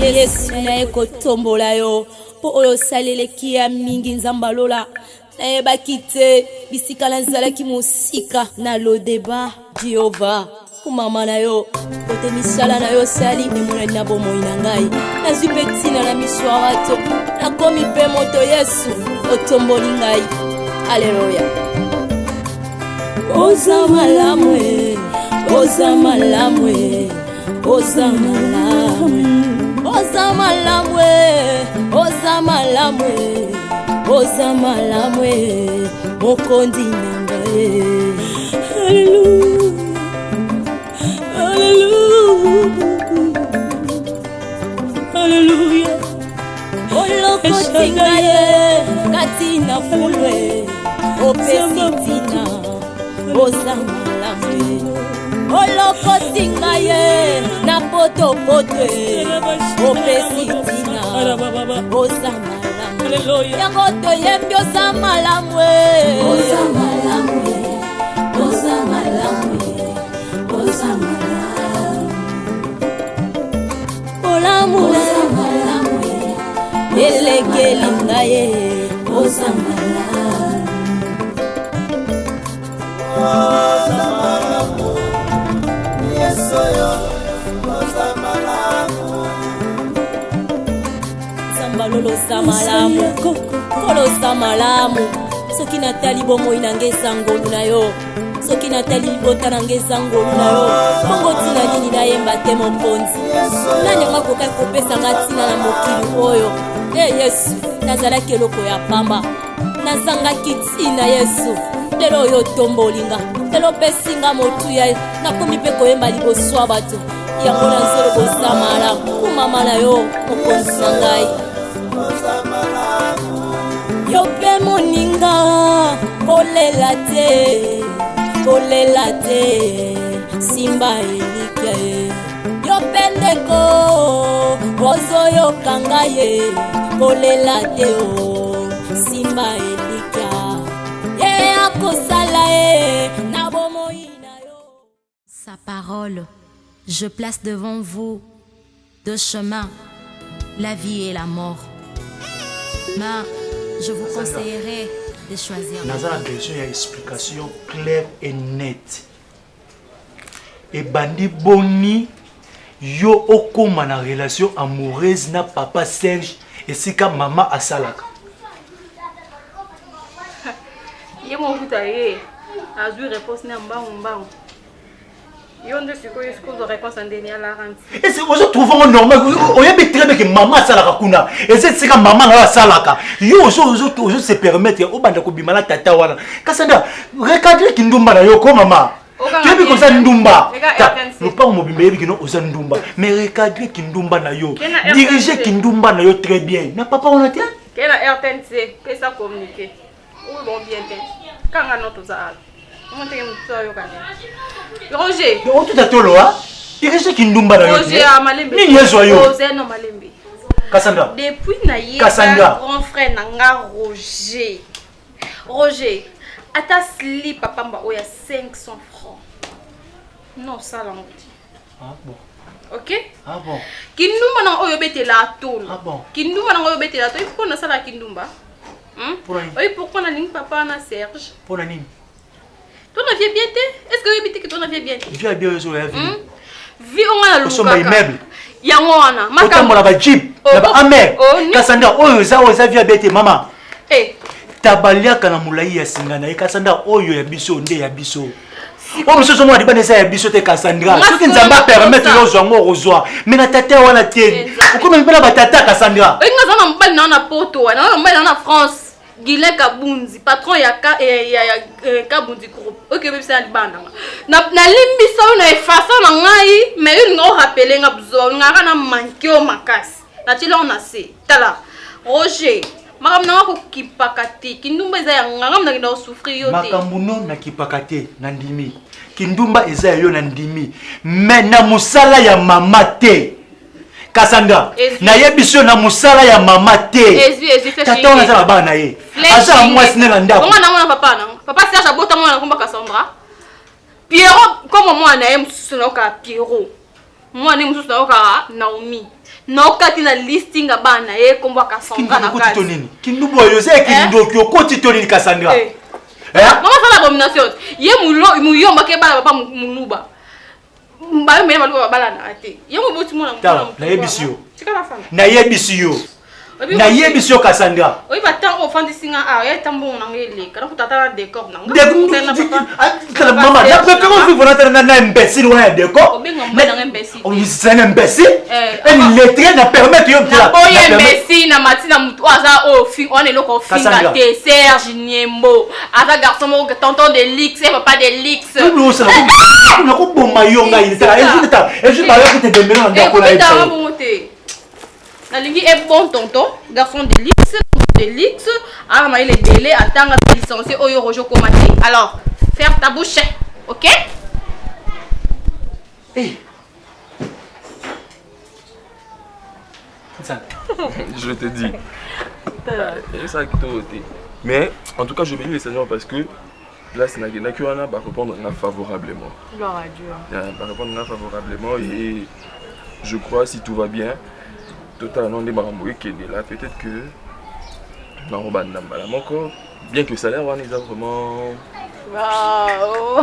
Yesu na ekotombola yo po oyo salele kia mingi nzambalola na ebakite bisika na nzalaki musika na lodeba Jehova kumama na yo kote misala na yo sali emona na bomoi na ngai nazwi petina na miswarato nakomi pe moto Yesu otomboli ngai Alleluia. Oza malamwe, oza malamwe, oza malamwe, oza malamwe, oza malamwe, oza malamwe, mokondi nangae. Hallelujah, hallelujah, hallelujah. Olokoti ngaye, katina fulwe, opesitina. Oza malamwe olokoti ngaye na poto potwe opesitina oza malamwe yango toyembi oza malamwe oza malamwe oza malamwe oza malamwe oza malamwe elekeli ngaye oza malamwe Oza malamu, Yesu yo, oza malamu. Sambalolo samalamu, kolo samalamu. Soki natali bomoi nangeza ngolu na yo, soki natali bota nangeza ngolu na yo. Bongo tina nini na yemba te mokonzi. Nani ngakoka kopesa ngatina na mokili oyo. Yesu, nazalaki eloko ya pamba. Nazangaki tina Yesu. Lelo yo tombolinga lelo pesinga motu ya nakomi pe koyemba liboso bato yango na nzelo bosamala kumama na yo mokonzi na ngai yo pe moninga kolela te simba elike yo pe ndeko ozoyoka ngai kolela te o simba elike. Sa parole, je place devant vous deux chemins, la vie et la mort. Mais je vous conseillerais de choisir. Nous avons besoin d'une explication claire et nette. Et Bandi Boni, yo okoma na relation amoureuse na papa Serge et sika maman asalaka. Ye mon boutaye, a eu réponse na mbang. Yo nde siko de réponse en dernier la rente. Et c'est vous trouvez normal, on y a très bien que maman salaka kuna. Et c'est sika maman na salaka. Yo je se permettre au banda ko bimala tata wana. Kasanda, recadrer kindumba na yo ko maman. Tu es comme ça ndumba. Le pas mo bimbe ki no oza ndumba, mais recadrer kindumba na yo. Diriger kindumba na yo très bien. Na papa on a tient. Quelle RTNC, que ça communiquer. Où bon bien ten. Quand on a tout ça. Comment tu yo kana? Roger. On tout à tolo hein. Diriger kindumba na yo. Roger a malembe. Ni yezo yo. Roger no malembe. Cassandra. Depuis na ye grand frère nanga Roger. Roger, ata slip papa mba oya 500 francs. Non ça là. Ah bon. OK? Ah bon. Kindumba na oyo betela tolo. Ah bon. Kindumba na oyo betela tolo. Pourquoi na sala kindumba? Oui, pourquoi na ning papa na Serge? Pour la nini? Ton aviez bien été? Est-ce que vous que ton aviez bien été? Vie bien sur la vie. Vie on a le sommes immeuble. Yango wana. Makambo la ba jeep, la ba amer. Kasanda oyo za vie bien été maman. Eh. Tabalia kana mulai ya singana. Kasanda oyo ya biso nde ya biso. O biso somo adibana sa ya biso te Kasandra. Soki nzamba permettre yo zo ngo rozwa. Mais na tata wana tie. Ukoma mbela ba tata Kasandra. Oyo ngazana mbali na poto wana. Na mbali na France. Guilin Kabunzi, patron ya Kabunzi groupe. Ok, bébé c'est libanda. Na limbi sa na efasa na ngai, mais une ngo rappeler nga besoin nga na manqué au makasi. Na tila on a se. Tala. Roger, makam na ko kipakati. Kindumba eza ya ngam na kinda souffrir yo te. Makambuno na kipakate na ndimi. Kindumba eza yo na ndimi. Mais na musala ya mama te. Kasanda na yebiso na musala ya mama te. Tata on a ba na ye. Asa mwasi na ndako. Comment na mona papa na? Papa Serge abota mona komba Cassandra. Pierrot comme moi na mususu na ka Pierrot. Moi na mususu na ka Naomi. nokati na listing ya bana ye kombo Cassandra na kati nini kindubu yose kindoki okoti tonini Cassandra mama sala abomination ye muyomba ke bana papa muluba mbaye mele baluba bala na ate ye moboti mona na yebisio na yebisio na yebisio Cassandra oui batango ofandi singa ya tambo na ngele kana kutata na décor na maman na comment vivre na imbécile ouais décor na imbécile on c'est un imbécile un lettré na permettre yo na boy imbécile na matina mutu aza o fi on est loko finga te Serge Niembo aza garçon mo tonton de Lix et papa de Lix nous ça na ko bomba yo ngai et je ba yo te demena na ndako la et Nalingi est bon tonton, garçon de Lix, alors il est délai, attends à licencier Oyo Rojo Komate. Alors, ferme ta bouche, ok? Hey. Je te dis. Mais en tout cas, je bénis les Seigneurs parce que là, c'est Nakiwana va répondre favorablement. Gloire à Dieu. Va répondre favorablement et je crois si tout va bien. Totalement des marambouilles qui est là, peut-être que bien que le salaire on est vraiment waouh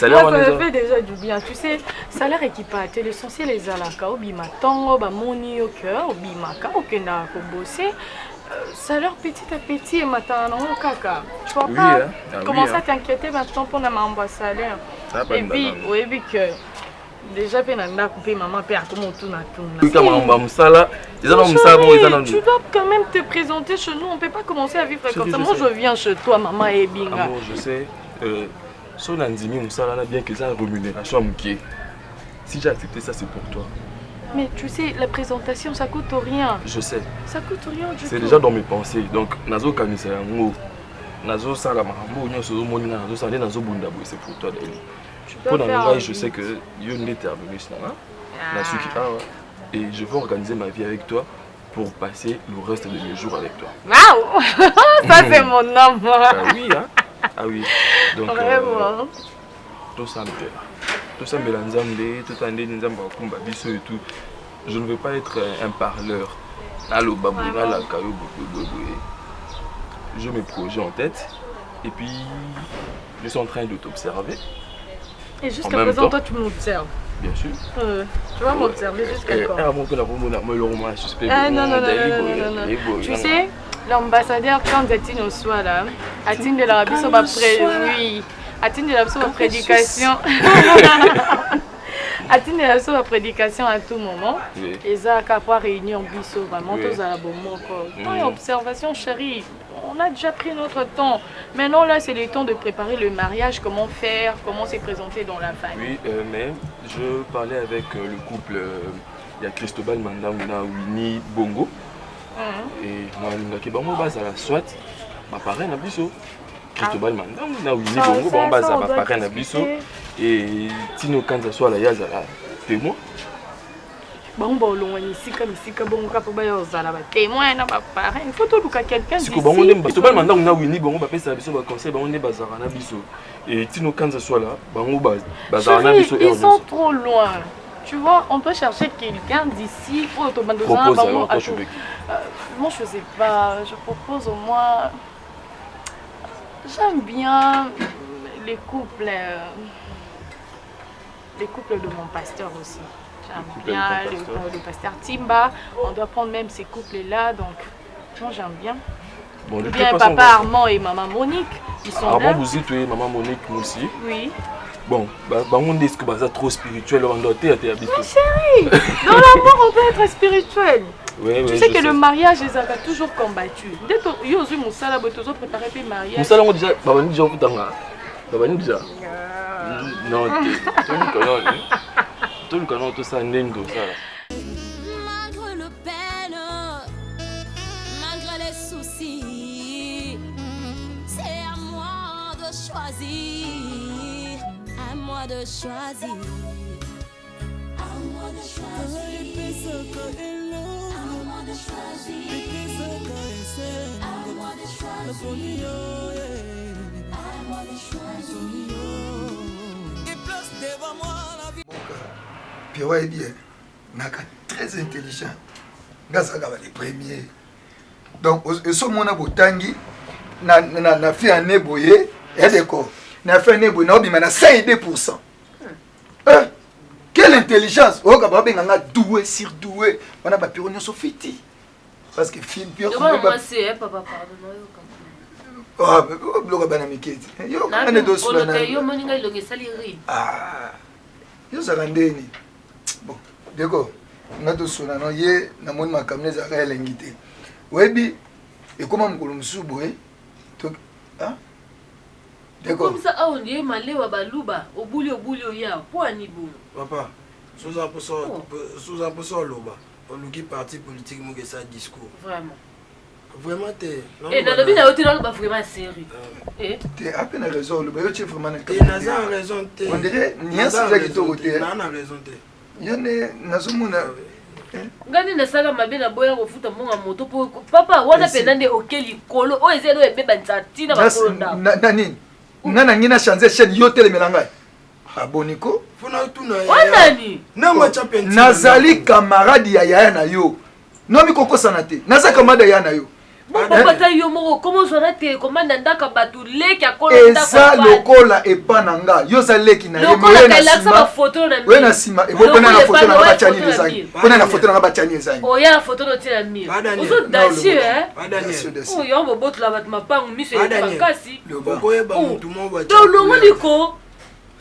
ça me fait déjà du bien, tu sais, salaire équipaté, l'essentiel les alaka obima tango ba moni au cœur obima ka okenda ko bosser salaire petit à petit et maintenant kaka tu vois pas commencer à t'inquiéter maintenant pour la mambo salaire et puis oui que déjà tu dois quand même te présenter chez nous, on ne peut pas commencer à vivre comme ça. Moi je viens chez toi, maman et binga. Amour, je sais, son andimi Moussala bien que ça rémunération amouquée. Si j'ai accepté ça, c'est pour toi. Mais tu sais, la présentation ça coûte rien. Je sais. Ça coûte rien du tout. C'est déjà dans mes pensées. Donc, Nazo Kanisa Yango, Nazo Salamambo, Nazo Monina, Nazo Sandé, Nazo Bundabo, c'est pour toi d'ailleurs. Pour l'envoi, je sais que Yon est terminé et je veux organiser ma vie avec toi pour passer le reste de mes jours avec toi. Waouh. Ça c'est mon homme. Ah oui, hein? Ah oui. Donc, tout ça me plaît. Tout ça me l'ensemble, tout ça me biso et tout. Je ne veux pas être un parleur. Allo babouna, la caillou, je me projette en tête et puis je suis en train de t'observer. Et jusqu'à présent, toi, tu m'observes. Bien sûr. Tu vas m'observer jusqu'à quand? Tu sais, l'ambassadeur, quand Atine soit là, Atine de l'Arabie Atine de la prédication. Atine de la prédication à tout moment. Et ça, qu'à pouvoir réunir biso, vraiment, tous à la bonne mot. Observation, chérie. On a déjà pris notre temps. Maintenant, là, c'est le temps de préparer le mariage, comment faire, comment se présenter dans la famille. Oui, mais je parlais avec le couple, il y a Cristobal Mandamuna, Winnie Bongo. Et moi, je suis soit ma parraine à Bisso. Cristobal Mandamuna, Winnie Bongo, ma parraine à Bisso. Et Tino, quand ça soit la Yazala, témoin. Bon, ici comme bon témoin na parrain il faut tout quelqu'un d'ici. Ils sont trop loin. Tu vois, on peut chercher quelqu'un d'ici pour moi je sais pas, je propose au moins j'aime bien les couples de mon pasteur aussi. J'aime bien le pasteur Timba, on doit prendre même ces couples-là, donc moi j'aime bien. Bon, de bien papa Armand et maman Monique, ils sont Armand là. vous êtes maman Monique aussi. Oui. Bon, on dit que c'est trop spirituel, on doit être habitué. Mais chérie, dans l'amour on peut être spirituel. Oui, tu sais que le mariage les a toujours combattu. Dès que yo aussi Moussala a toujours préparé le mariage. Moussala on déjà non, tout le canon, tout ça, n'est tout ça. Malgré le peine, malgré les soucis, c'est à moi de choisir, à moi de choisir. À moi de choisir. À moi de choisir. À moi de choisir. À moi de choisir. Puis ouais bien, naka très intelligent ngazaka ba les premiers donc eso mona botangi na fait un eboye et d'accord na fait un eboye na bima na 102%. Quelle intelligence! Oh, quand on a doué, surdoué, on a pas pu réunir Sophie. Parce que film pire. Papa, pardon. Ah, bloga bana miketi. Yo, on est dos bana. Yo moninga ilonge saliri. Ah. Yo zarandeni. Bon, d'accord. On a dos sona no ye na moni makamne za ka elengite. Webi et comment mukulu musubu ah? D'accord. Comme ça on dit malewa baluba obuli oya pour ni bon. Papa, sous un peu ça loba. On nous dit parti politique mo que ça discours. Vraiment t'es. Et dans le but na hôtel ba vraiment sérieux. T'es à peine raison le bayo tu vraiment na. T'es na raison t'es. On dirait nia ça qui to côté. Na raison t'es. Yone nazomuna. Ngani na sala mabe na boya kofuta monga moto po papa wana penande okeli kolo o ezelo ebeba ntsati na bakolo ndako. Na nini? Nana ngina changer chaîne yo telemela ngai. Aboniko? Funa tuna ya. Wanani? Na macha penzi. Nazali camarade ya yaya na yo. Nomi koko sanate. Naza camarade ya na yo. Bon papa yo moko comment ça te commande ndaka batu leki akolo ndako. Eza lokola epa nanga. Yo za leki na ye. Lokola kalaksa ba photo na mi. Wena sima. Ebo pona na photo na ba chani ezangi. Pona na photo na ba chani ezangi. Oh ya photo no tia mi. Ozo dasi Oh yo bo botu la bat mapangu miso ya bakasi. Boko e ba mutu mo ba. Do longo liko.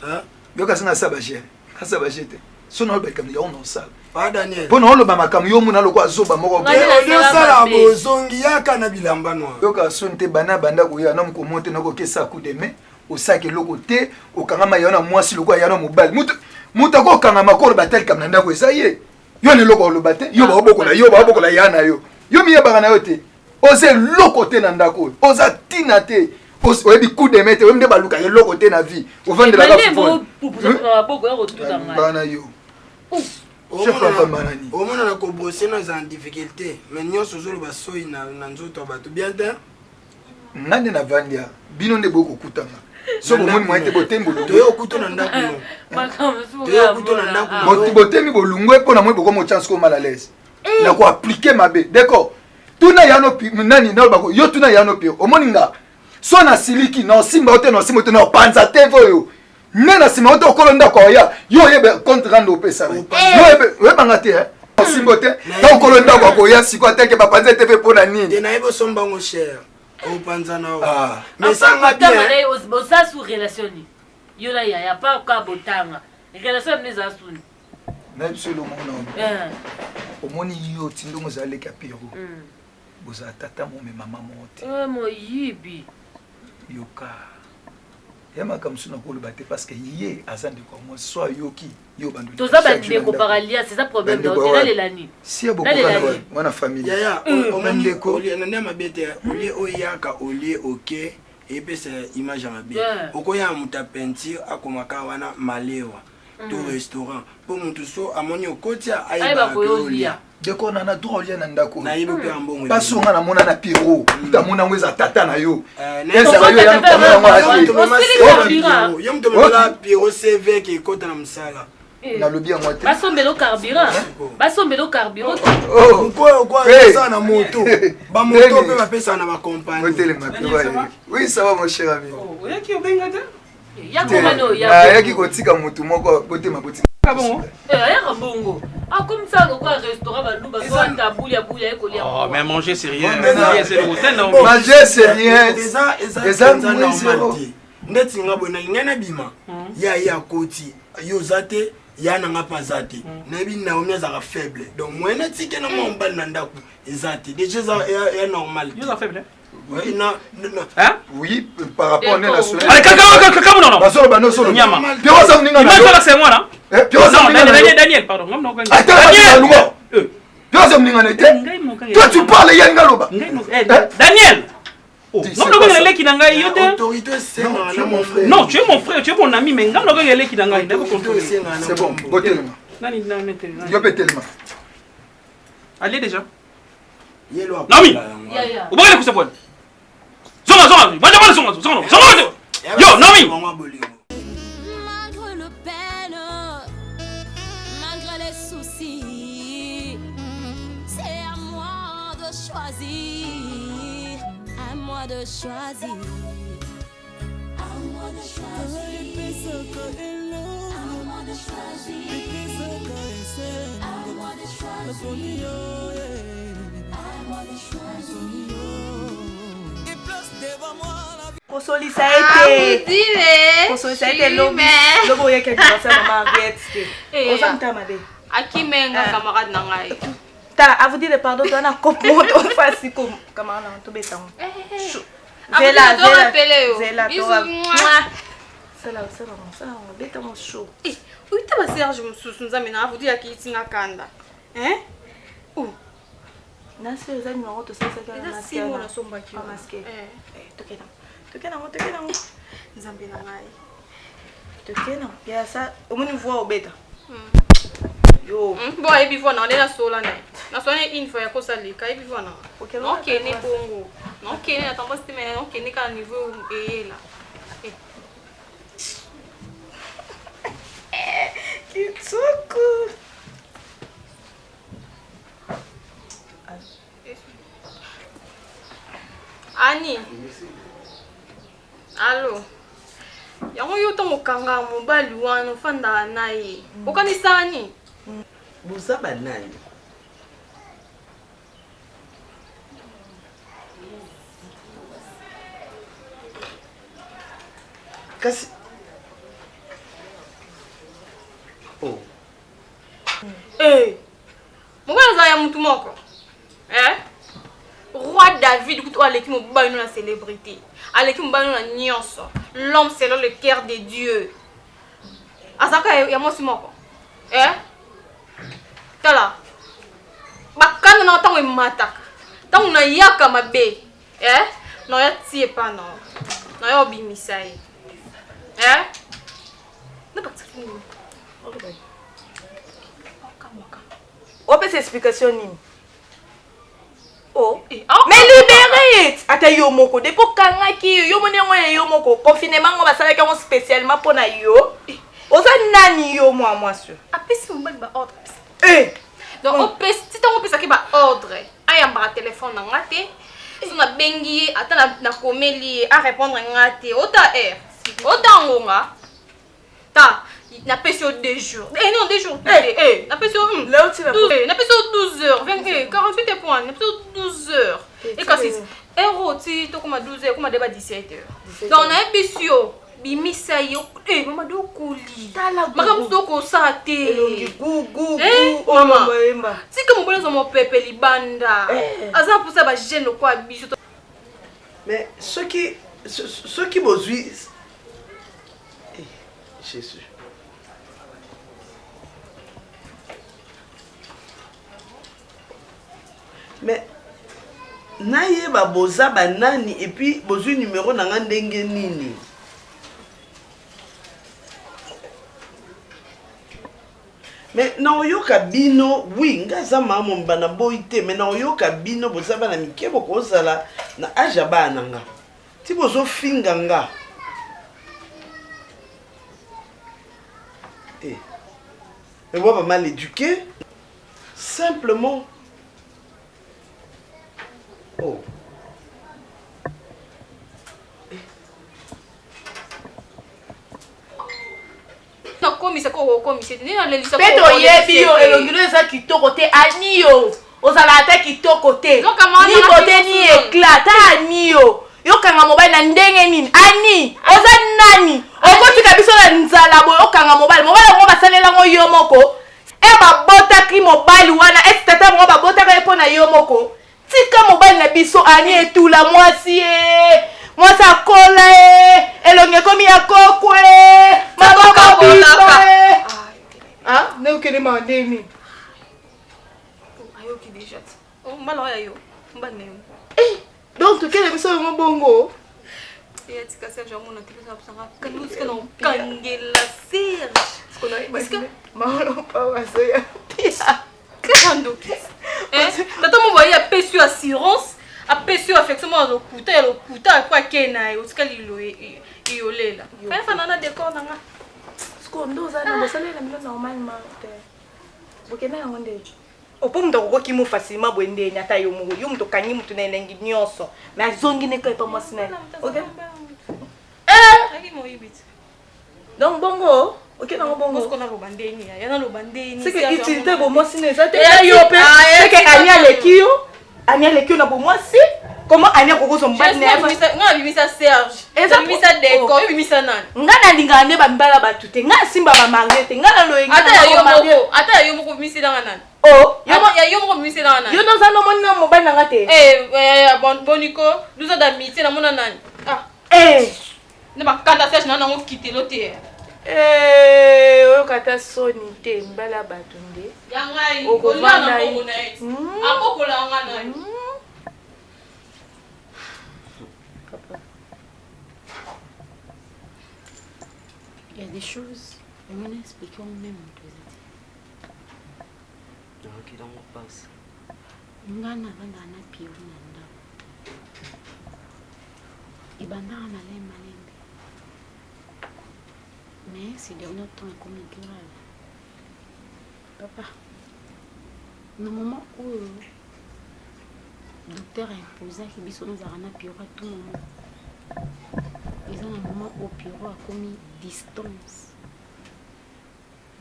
Hein? Yo kasanga sabaje. Kasabaje te. Sona ba kam ya on sala. Pas Daniel. Bon on lo ba makam yo muna lokwa zoba moko. Yo sala bozongi yaka na bilamba noir. Yo ka sonte bana banda ko ya na mko monte na ko kesa coup de main. Au sac loko te o kangama yana mwasi lokwa yana mobile. Muta ko kangama ko batel kam na ndako esaye. Yo ne loko lo bate yo ba bokola yana yo. Yo mi yaba na yo te. Oze loko te na ndako. Oza tina te. Oyebi coup de main te oyemde baluka ye loko te na vie. O vendre la fo. Bana yo. Omona na ko bosser na en difficulté mais nyonso zolo ba soyi na nzoto bato bien te ngane na vandia bino nde boko kutanga so bomoni moite botembo to yo kuto na ndako to yo kuto na ndako botemi bolungwe pona moi boko mo chance ko mal à l'aise na ko appliquer mabe d'accord tuna yano nani na bako yo tuna yano pio omoni nga so na siliki na simba ote na panza te voyo nena sima oto okolo ndako ya yo yebe contre rando opesa yo yebe banga te simbo te ta okolo ndako ko ya siko ateke ba panza te pe pona nini te na yebo somba ngo cher o panza na mais ça nga bien ça sous relation ni yo la ya pas ka botanga relation ni za suni na bisolo mona omoni yo tindo mo zale ka piro boza tata mo me mama mote mo yibi yoka yama comme ça nakolo baté parce que yé azande ko moi soit yoki yo bandu to za bande ko paralia c'est ça problème donc là les lani si beaucoup na famille ya o mande ko oli na ndema bete oli o yaka oli OK et puis c'est image à mabe okoya muta peinture akomaka wana malewa to restaurant pour mutu so amoni okotia aiba ko olia deko na droit lien na ndako na yibo pe ambongo paso nga na mona na piro utamona ngweza tata na yo eza yo ya yo mto mela piro CV ki kota na msala na lobi ya moite basombelo carburant quoi ça na moto ba moto pe ba pesa na ba compagnie hôtel ma oui ça va mon cher ami oyaki obengata yaki kotika mutu moko botema botika bongo bongo comme ça le restaurant baluba zonda boulia ekolia oh mais manger c'est rien c'est l'hôtel non manger c'est rien eza normal ndeti ngabo na ngana bima ya koti yo zate ya na ngapa zate na bi na omia za faible donc moyenne tike na mombal na ndako ezate déjà ya normal yo za faible oui non hein oui par rapport à la soirée allez kaka non basolo bano solo nyama pio za mninga na moi c'est moi là pio za mninga Daniel pardon ngam no ko Daniel pio za mninga na te toi tu parles ya ngaloba Daniel non non ko leki na ngai yo te autorité c'est mon frère non tu es mon frère tu es mon ami mais ngam no ko leki na ngai c'est bon botelema nani yo betelema allez déjà yelo Nami ubongele kusepona zonga yo Nami malgré le peine malgré les soucis choisir. Consoli ça a été. Consoli ça a été l'homme. L'homme il y a quelque chose à maman Henriette. On s'en t'a madé. Aki menga camarade nangai. Ta à vous dire le pardon on a comprendre on facile comme camarade tout béton. Zela béton chaud. Oui, tu vas Serge nous amène à vous dire qui est kanda. Hein? Où? Nasi aux numéro de ça c'est mon asomba qui masqué. Tokena Nzambe nangai. Tokena. Ya ça au moins voix au bêta. Yo. Bon et puis voilà, on est là sola né. Na sonya une fois ya kosa lika et puis voilà. OK, né bongo. OK, né attends pas mais OK, né ka niveau et là. Kitsuku. Ani. Allô. Yango yo to mokanga mobali wana fanda naye. Okanisa ani? Buzaba nani? Kasi oh. Mobali za ya mtu moko. Roi David kuto aleki mobali na célébrité. Aleki mobali na nyonso. L'homme selon le cœur de Dieu. Azaka ya mosi moko. Tala. Bakana na tango mataka. Tango na yaka mabe. No ya tie pa no. No ya obimisai. Na bakati ni. On peut s'explication ni. Oh, mais libérez! Ata yo moko de ko kanga ki yo moni ngoye yo moko confinement ngo basala ka spécialement pour na yo. Oza nani yo moi sûr. Apesi mbali ba ordre. Donc on peut si on peut ça ki ba ordre. Aya mbara téléphone na ngate. So na bengi ata na komeli à répondre ngate. Ota Ota ngonga. Ta na pesio 2 jours. Non 2 jours. Na pesio là tu na pesio 12 heures. 20 48 points. Na pesio 12 heures. Et quand c'est roti to comme 12 heures comme débat 17 heures. Donc na pesio bimisa yo mama do kuli. Mama do ko sate. Mama. Si comme bon zo mo pepe libanda. Aza pour ça ba gêne quoi biso. Mais ceux qui besoin Jésus. Mais naye ba boza banani et puis bozu numéro na nga ndenge nini. Mais na oyoka bino oui ngaza mama mbana boite mais na oyoka bino boza bana mikebo kozala na aja bana nga. Ti bozo finga nga. Mais moi, mal éduqué, simplement. Oh. Pedro yebio elongilo eza kitoko te anio ozala ata kitoko te ni bote ni éclat ta anio yokanga mobile na ndenge nini ani oza nani okotika biso na nzala boyo okanga mobile ngo basalela ngo yo moko babotaki mobile wana tata ngo babotaka epo na yo moko tika mobile na biso ani etula mwasi mwasi akola elonge komi ya kokwe maboko biso ne ukene mandeni ayoki déjà mbala ya yo mbane donc tukele biso ngo bongo tika Serge amona tibisa busanga kaluska na kangela Serge parce que maolo pa wasoya kando tata mo voyait apesi assurance apesi affection mo lokuta kwa kena utika lilo iolela kana fanana décor nanga skondo za na bosalela milo normalement te bokena yango nde opo mutu akokoki mo facilement boye ndeni ata yo moko yo mutu okangi mutu na elengi nyonso mais azongi ne epai pa mwasi na ye ok donc bongo ok nango bongo c'est que utilité bo mwasi na eza te yo mpe c'est que ani aleki yo na bo mwasi comment ani akokozwa mobali na nga bimisa Serge bimisa Deco yo bimisa nani nga nalingaka nde bamibala bato te nga simba bamange te nga naloyengi ata yo moko bimiselanga nani yo moko bimiselanga nani yo noza nomoni na mobali nanga te boniko duza d'amitié namona nani ne bakanda Serge na nango kitelo te oyoka ta soni te mbala bato nde yangai okovanda akokolanga nani. Il y a des choses, on explique même qui dans mon passe. Ngana banda na pio na ndao. Ibanda na malembe. Mais c'est de notre temps comme grave. Papa, au moment où le docteur a imposé que biso nous arana pio à tout moment. Ils ont un moment où Piro a commis distance.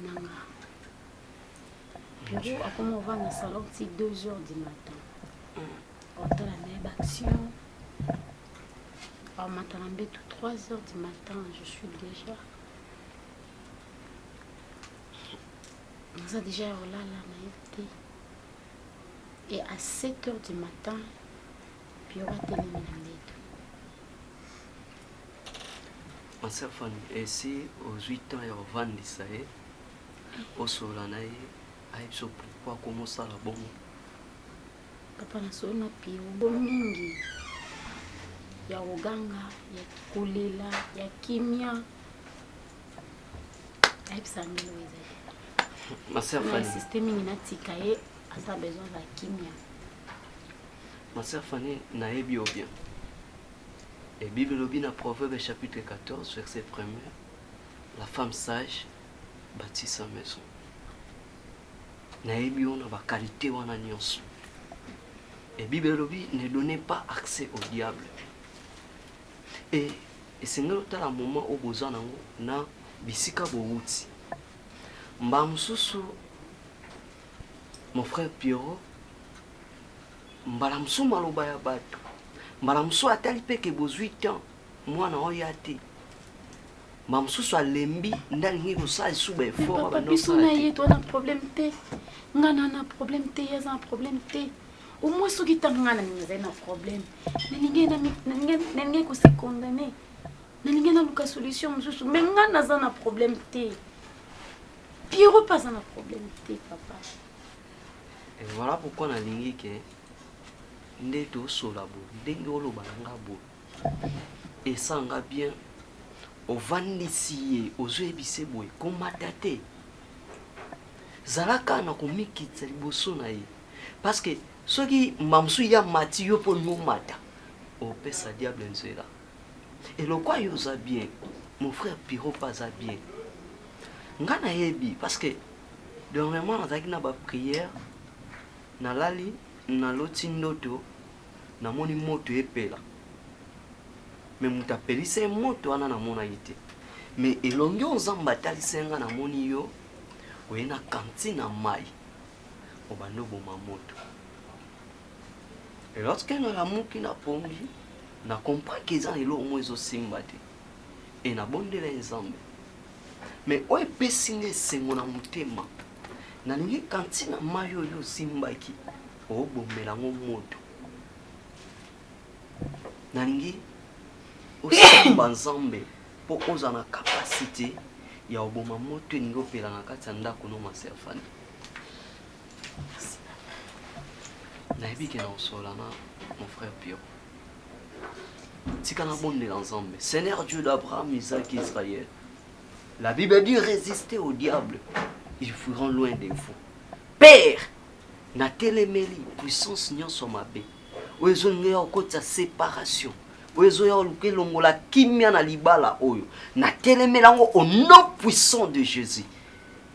Nanga. Piro a commis on va dans le salon 2h du matin. On a la même action. On m'a attendé tout 3h du matin. Je suis déjà. On a déjà là la naïveté. Et à 7h du matin, Piro a terminé l'aide. Ma sœur Fanny, et si aux 8 ans, il y a un vent d'Israël, au Solanaï, il y a pourquoi commencer la bombe. Papa na so na pio bomingi ya uganga ya kulela ya kimia aipsangelo eza. Ma sœur Fanny, système inatika ye asa besoin de kimia. Ma sœur Fanny na ebi bien. Et Bible dans Proverbe chapitre 14, verset 1er, la femme sage bâtit sa maison. Naebi on a la qualité ou la nuance. Et Bible ne donnait pas accès au diable. Et c'est un moment où vous avez na bisika bouti. Mbamsusu, mon frère Pierrot, mbalamsu maloba ya bato. Mbamsusu atali peke bo 8 ans, mwana oyo ate. Mbamsusu alembi ndalingi ko sa suba effort ba no sa. Papa biso na na problème te. Ngana na problème te, ya un problème te. Au moins ce qui t'engana ni na problème. Ninge ko se condamner. Ninge na luka solution msusu, mais ngana za na problème te. Pierrot pas un problème te papa. Et voilà pourquoi na lingi ke nde to solabo ndenge oloba nga bo et ça nga bien ovandisiye ozoyebise boye komata te zalaka na komikitsa liboso na ye parce que soki mamsu ya mati yo po nomata opesa diable nzela et le quoi yo za bien mon frère Piro pas za bien nga na yebi parce que dernièrement nazaki na ba prière na lali na loti ndoto na moni moto epela mais mutapelisa moto ana na mona yite mais elongi ozamba talisenga na moni yo oyena kantine na mai obando boma moto et lorsque na la muki na pongi na comprend qu'ils ont elo mo ezo simba te et na bondela nzambe mais oye pesinge sengo na mutema na lingi kantine na mai yo simbaki obomela ngo moto nalingi osimba nzambe po oza na capacité ya oboma moto ningo pela na kati ya ndako no maserfani nayebi ke na osola na mon frère Pio tika na bondela nzambe Seigneur Dieu d'Abraham, Isaac et Israël. La Bible dit résister au diable, ils fuiront loin de vous. Père na telemeli puissance nyonso mabe oyo ngea okota séparation oyo ya lukelongola kimia na libala oyo na telemela ngo au nom puissant de Jésus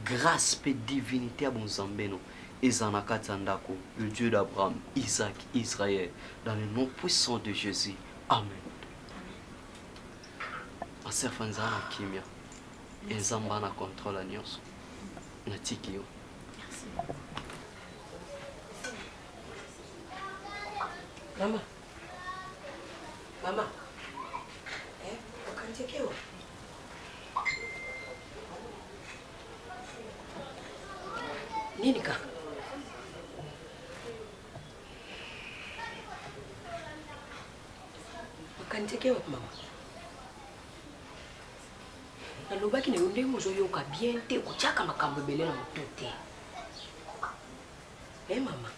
grâce et divinité à bonzambeno Ezanakatandako, le Dieu d'Abraham, Isaac, Israël, dans le nom puissant de Jésus. Amen. Ma sœur Fanzana Kimia, Enzamba na contrôle à Nyos. Natikio. Merci. Maman. Maman. Ukanitekewa. Nini kaka? Ukanitekewa mama. Nalobaki na yo ndenge ozoyoka bien te kotiaka makambo ebele na moto te. Mama.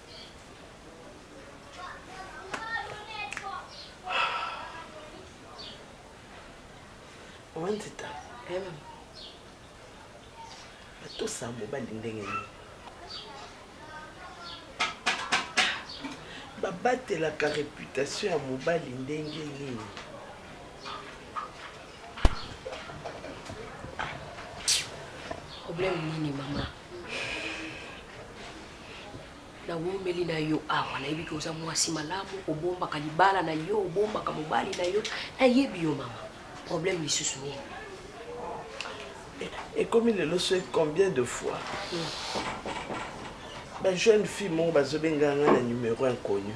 Wantita. Mama. Batosa mobali ndenge nini? Babatelaka réputation ya mobali ndenge nini? Problème nini mama? Na wombeli na yo awa na yebi koza mwasi malamu obomba kalibala na yo obomba ka mobali na yo na yebi yo mama. Problème lisusu nini? Et comme il le sait combien de fois? La jeune fille mon bazobenganga na numéro inconnu.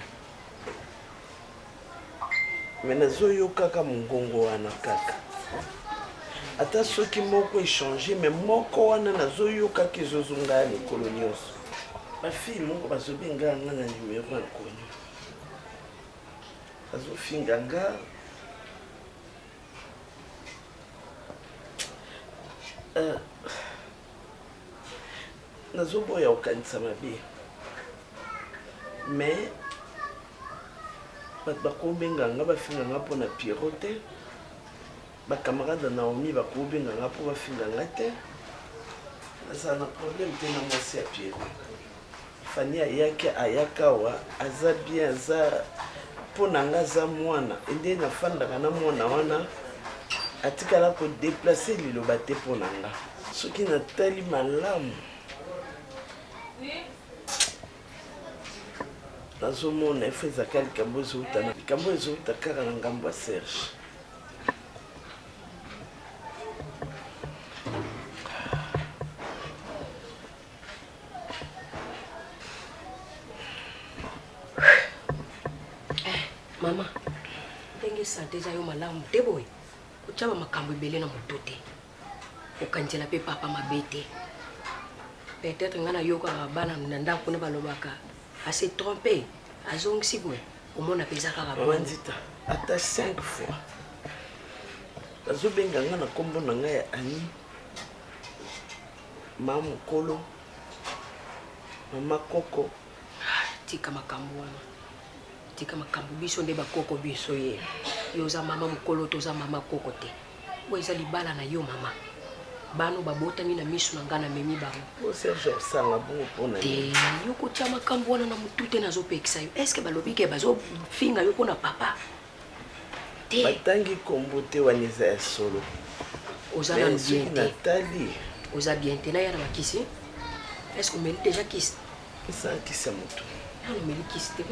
Mais nazoyo kaka mongongo wana kaka. Ata soki moko échanger mais moko wana nazoyo kaka ezozunga les colonios. Ma fille moko bazobenganga na numéro inconnu. Bazofinganga nazoboya okanisa mabe mais bato bakobenganga bafinganga mpo na Pierrot te, bacamarade Naomi bakobenganga mpo bafinganga te. Nazala na problème te na mwasi ya Pierrot. Fani ayaka awa aza bien aza mpo na nga aza mwana ende nafandaka na mwana wana atikala kodeplace liloba te mpo na nga soki natali malamu nazomona efe ezaka likambo ezouta kaka na ngambo ya Serge. Mama, ndenge sante za yo malamu te boy. Uchaba makambo ebele na moto te. Okanjela pe papa mabete. Peut-être ngana yoka bana na ndako ne balobaka. A se tromper, azongisi boy. Omona peza kaka bon. Wandita, ata 5 fois. Bazobenga nga na kombo na nga ya Ani. Mama Kolo. Mama Koko. Tika makambo wana. Tika makambo biso nde bakoko biso ye. Yoza mama mukolo toza mama koko te. Weza libala na yo mama. Bano babotami na misu na ngana memi bango. O Serge sanga bongo pona. Te yoko tia makambo wana na mutute na zopekisa yo. Est-ce que balobike bazo finga yoko na papa? Te. Batangi kombo te waniza ya solo. Oza na bien te. Nathalie. Oza bien te na ya na makisi. Est-ce que mérite déjà kiss? Ça kissa moto. Non mérite kiss te.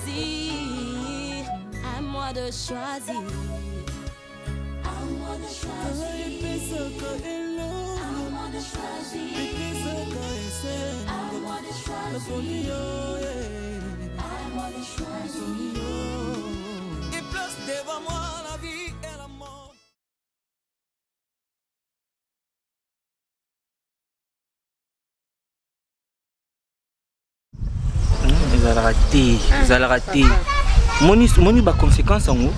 Choisir. À moi de choisir. À moi de choisir. À moi de choisir. À moi de choisir. Et place devant moi la vie et la mort. Ezalaka te. Moni ba conséquence en haut.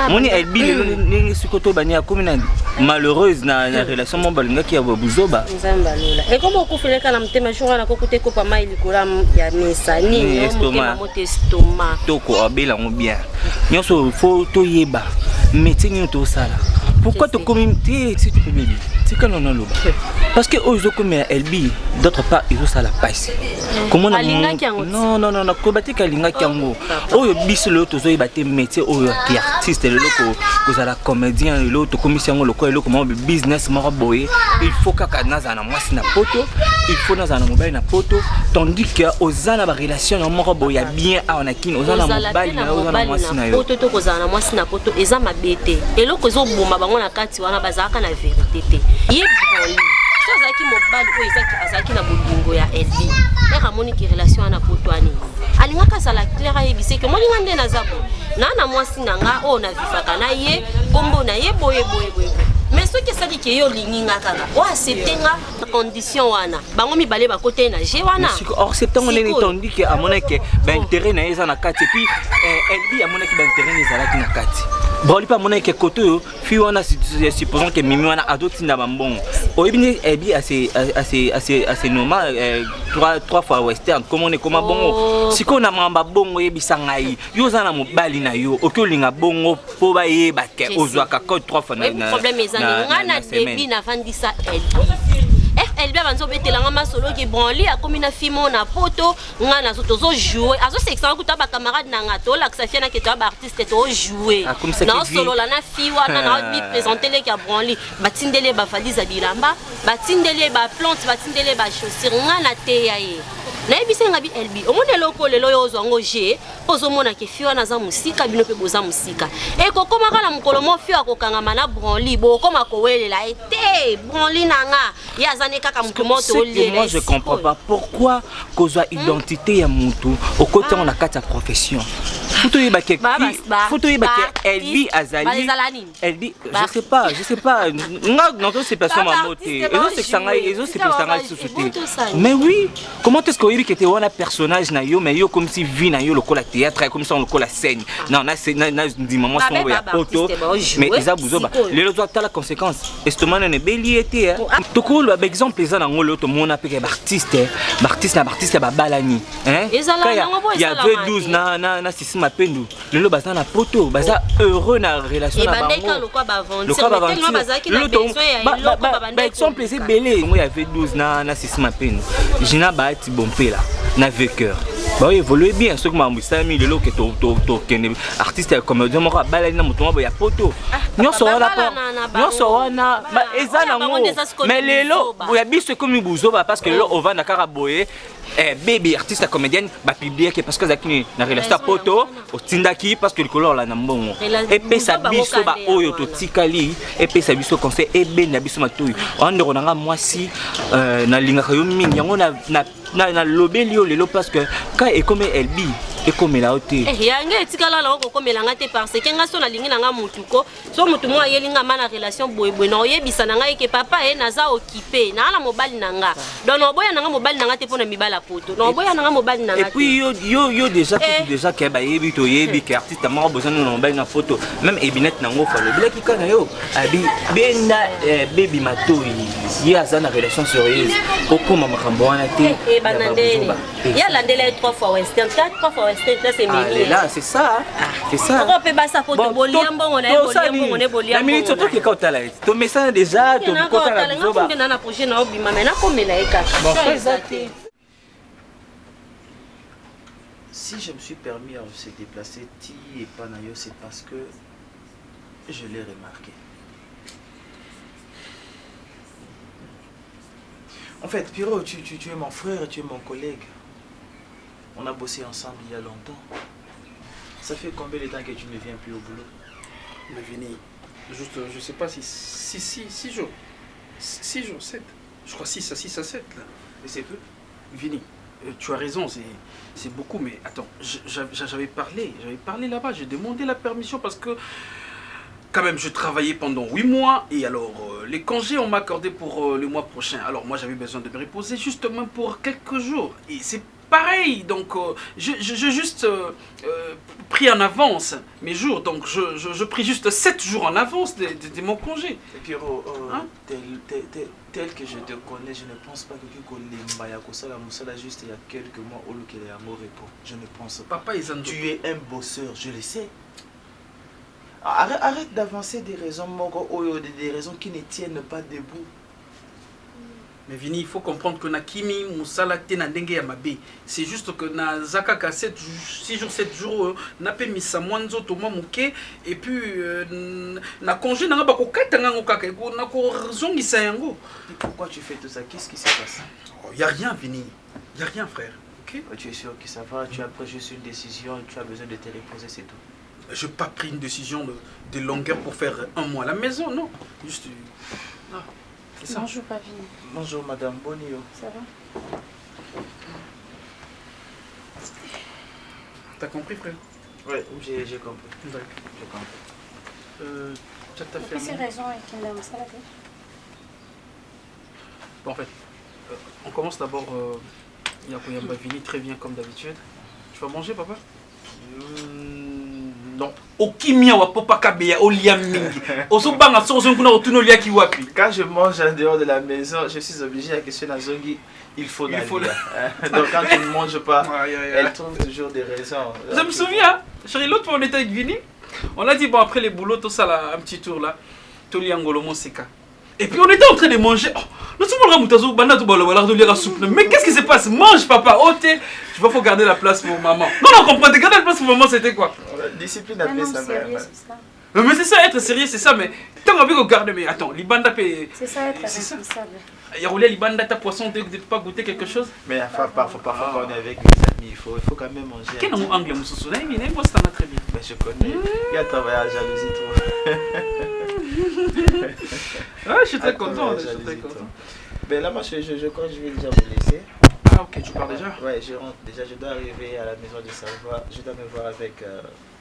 Moni elbi ndenge sikoto bani akomi na malheureuse na relation mon balinga qui a buzoba. Nzamba lola. Et comment ko fele kana mtema shora na ko kote ko pa mai likola ya mesani estomac. Estomac. Toko abela mo bien. Nyonso faut to yeba. Métier ni to sala. Pourquoi tu communauté si tu peux me dire? C'est quand on a l'eau. Parce que eux ils comme Elbi d'autre part ils ont ça la passe. Comment on non kobati kalinga kyango. Oyo biso le tozo yebate métier oyo qui artiste le loko kozala comédien le loko commission le ko le comment business mara boye. Il faut kaka naza na mwasi na poto, il faut naza na mobile na poto tandis que ozana ba relation na mara boye bien a on a kin ozana mobile na ozana mwasi na yo. Poto to kozana mwasi na poto eza mabete. Eloko zo boma bango na kati wana bazaka na vérité te. Yeboli so azaki mobali oyo ezaki azaki na bolingo ya Elbi ekamoni ki relation ana potwani alingaka sala claire yebise ke molinga nde na zabo na mwasi nanga o na vifaka na ye kombo na ye boye mais ce qui sadi ke yo linginga kaka o acceptenga condition wana bango mibale ba côté na je wana or septembre on est entendu que à mon que ben intérêt na eza na kati puis Elbi a mon que ben intérêt na zalaki na kati bon li pas mon que côté fi wana supposons que mimi wana adoti na bambon o ebini Elbi assez normal trois fois western comment on est comment bon si qu'on a mamba bongo yebisa ngai yo za na mobali na yo okolinga bongo po ba yeba ke ozwaka code 3 fois na problème ngana début na vandisa Elbi abanzo betelanga masolo ki branli akomi na fimo na poto ngana zo tozo jouer azo section kuta ba camarade na ngato la ksafia na keto ba artiste to jouer na solo la na fiwa na mi présenter les ki branli batindele ba valise bilamba batindele ba plante batindele ba chaussures ngana te yaye na ebisenga bi Elbi omone loko lelo yo zwango je ozomona ke fiwa na za musika bino pe boza musika e ko koma kala mukolo mo fiwa ko kangama na branli bo koma ko welela ete branli nanga ya zane kaka mukumoto olele moi je comprends pas pourquoi kozwa identité ya mutu au côté on a quatre profession Photo Elbi azali Elbi je sais pas non c'est personne ma moté mais oui comment est-ce que que tu es un personnage na yo mais yo comme si vie na yo le cola théâtre comme ça on le cola scène non na dit maman son ya photo mais isa buzoba les autres t'as la conséquence estomac ne beli été to cool par exemple les ana ngolo to mona pe artiste ba balani hein il y a 12 na sisi mapendu le baza na poto baza heureux na relation na bango le quoi ba par exemple c'est belé moi il y avait 12 na sisi mapendu jina ba ti bompe là na vécœur bah évoluer bien ce que m'a musami le loke to artiste comédien mo balani na mutu mo ya poto nyonso wana ba ezana ngo mais lelo ya biso comme buzoba parce que on va na karaboye bébé artiste comédienne ba publier que parce que zakini na relation poto otindaki parce que le color la na mbongo et pe sa biso ba oyo to tikali et pe sa biso conseil et ben na biso matoyi on ndeko moi si na linga yo mingi yango na lobeli yo lelo parce que quand et comme Elbi et comme la haute yanga etikala la ko komelanga te parce que nga so na lingi nanga mutuko so mutu mo ayelinga mana relation boyeboy na oyebisa nanga ke papa naza occupé na ala mobali nanga donc oboya nanga mobali nanga te pona mibala poto no oboya nanga mobali nanga et puis yo déjà que ba yebi to yebi que artiste mara besoin na mobali na photo même ebinet nango fa le bilaki kana yo abi benda baby matoyi ya za na relation sérieuse okoma makambo wana te ya landela 3 fois western 4 fois western c'est mini là c'est ça c'est ça on peut pas ça photo boliambo on est boliambo la minute surtout que quand tu as ton message déjà ton côté la bizoba na projet na obima mais na komela ekaka exact. Si je me suis permis à se déplacer Ti et Panayo, c'est parce que je l'ai remarqué. En fait, Pierrot, tu es mon frère et tu es mon collègue. On a bossé ensemble il y a longtemps. Ça fait combien de temps que tu ne viens plus au boulot? Mais Vini, juste, je sais pas si 6 jours. 6 jours, 7. Je crois 6 à 7 là. Mais c'est peu. Vini, tu as raison, c'est beaucoup, mais attends, j'avais parlé là-bas, j'ai demandé la permission parce que quand même je travaillais pendant 8 mois et alors les congés on m'a accordé pour le mois prochain. Alors moi j'avais besoin de me reposer justement pour quelques jours et c'est pareil, donc je juste pris en avance mes jours, donc je pris juste 7 jours en avance de mon congé. Pierrot, tel que je te connais, je ne pense pas que juste il y a quelques mois au lieu qu'il est à mon repos. Je ne pense pas. Papa, tu es un bosseur, je le sais. Arrête d'avancer des raisons des raisons qui ne tiennent pas debout. Mais Vini, il faut comprendre que Nakimi Moussala Tenandenge Yamabe. C'est juste que na Zakaka 6 jours, 7 jours, na pe misa mwanzo toma muke et puis na congé na ba ko katanga ngokaka na ko zongisa yango. Pourquoi tu fais tout ça? Qu'est-ce qui se passe? Y a rien Vini. Y a rien frère. OK? Tu es sûr que ça va? Tu as pris juste une décision, tu as besoin de te reposer, c'est tout. Je n'ai pas pris une décision de longueur pour faire un mois à la maison, non. Juste c'est ça. Bonjour Pavine. Bonjour madame Bonio. Ça va? T'as compris frère? Oui, j'ai compris. D'accord. J'ai compris. Tu as fait c'est raison avec une dame salade. Bon, en fait, on commence d'abord Yakoyamba Vini très bien comme d'habitude. Tu vas manger papa? Non. Okimia wa papa kabeya olia mingi. Osobanga sozo kuna otuno lia ki wapi. Quand je mange en dehors de la maison, je suis obligé à questionner la zongi. Il faut la donc quand tu ne manges pas, elle trouve toujours des raisons. Je me souviens, chérie, l'autre fois on était avec Vini. On a dit bon après les boulots tout ça là, un petit tour là. Toli angolo monseka. Et puis on était en train de manger. Mais qu'est-ce qui se passe? Mange papa, ôte. Tu vas faut garder la place pour maman. Non, comprends, garder la place pour maman, c'était quoi? Discipline appelée ça. Mais c'est ça, être sérieux, c'est ça, mais tant qu'on veut garder, mais attends, Libanda paye. C'est ça, être responsable. Il y a roulé Libanda, ta poisson, tu ne peux pas goûter quelque chose? Mais parfois quand on est avec mes amis, il faut quand même manger. Quel nom anglais, monsieur Souna? Il est très bien. Mais je connais. Il a travaillé à la jalousie trop. Je suis très content. Mais là, moi, je crois que je vais déjà vous laisser. Ah, ok, tu pars déjà? Ouais, je rentre déjà. Je dois arriver à la maison de Salva. Je dois me voir avec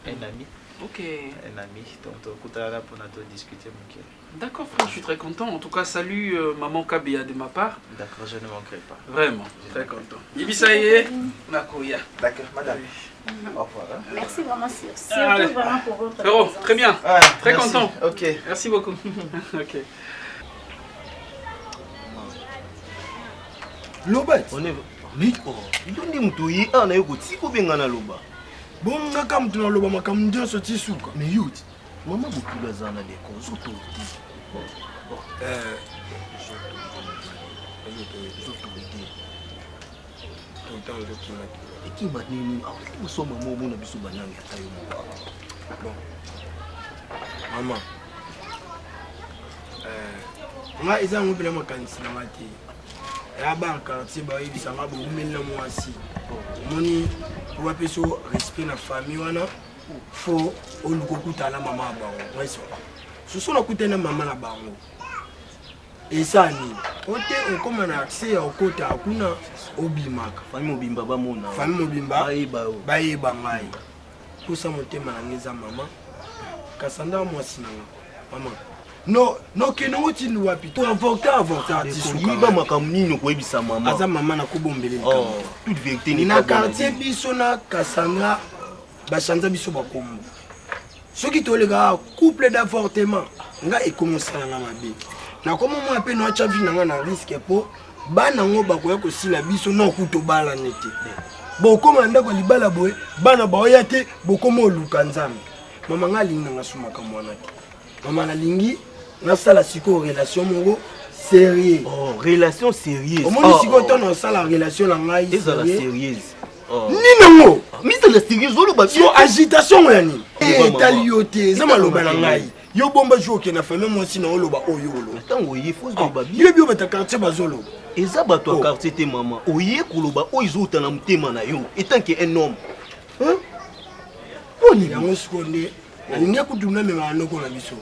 un ami. Ok. Un ami. Donc, Koutara pour nous discuter. D'accord, frère, je suis très content. En tout cas, salut maman Kabia de ma part. D'accord, je ne manquerai pas. Vraiment, très content. Ibisaye, Nakoya. D'accord, madame. Au revoir. Merci vraiment, surtout vraiment pour votre Frérot, très bien. Très merci. Content. Ok. Merci beaucoup. Ok. Loba. On est Nico. Il dit mutuyi ana yoko tiko bengana loba. Bon ngaka mtu na loba makamndia soti suka. Mais youth, maman bokula zana de ko zoto. Eki matini awati musoma momo na biso banangi atayo mo. Bon. Maman. Nga eza ngobela makanisi na mati. Ya banka tiba ibisa ngabo umela mwasi. Moni wa peso respect na famille wana. Fo olukokuta na mama bango. Weso. Susu na kutena mama na bango. Esani. Ote okoma na accès ya okota akuna obimaka. Famille mobimba ba mona. Famille mobimba. Baeba ngai. Kusa motema na ngeza mama. Kasanda mwasi nanga. Mama. No keno ti no wapi to avorta tisuka. Yiba makamnino ko ebisa mama. Aza mama na kobombele. Toute vérité ni na quartier biso na Kasanga ba chanza biso ba kombo. Soki to lega couple d'avortement nga ekomosala na mabe. Na komo mo pe no acha vi na nga na risque po bana ngo ba ko ya ko sila biso no kuto bala nete. Bokoma ndako libala boye bana ba oya te bokomo luka nzambe. Mama nga linga nga sumaka mwana te. Mama na lingi na sala siko relation mongo sérieux. Relation sérieuse. Au moins siko to na sala relation na ngai sérieuse. Ni nango. Mise la sérieuse olo ba so agitation yani. Taliote za maloba na ngai. Yo bomba joke na famille moi si na oloba oyolo. Tango yi faut ko ba yo bio bata quartier bazolo. Eza bato a quartier te mama. Oye koloba oizota na mutema na yo. Etant que un homme. Oni yango seconde. Alingia kudumna me manoko na biso.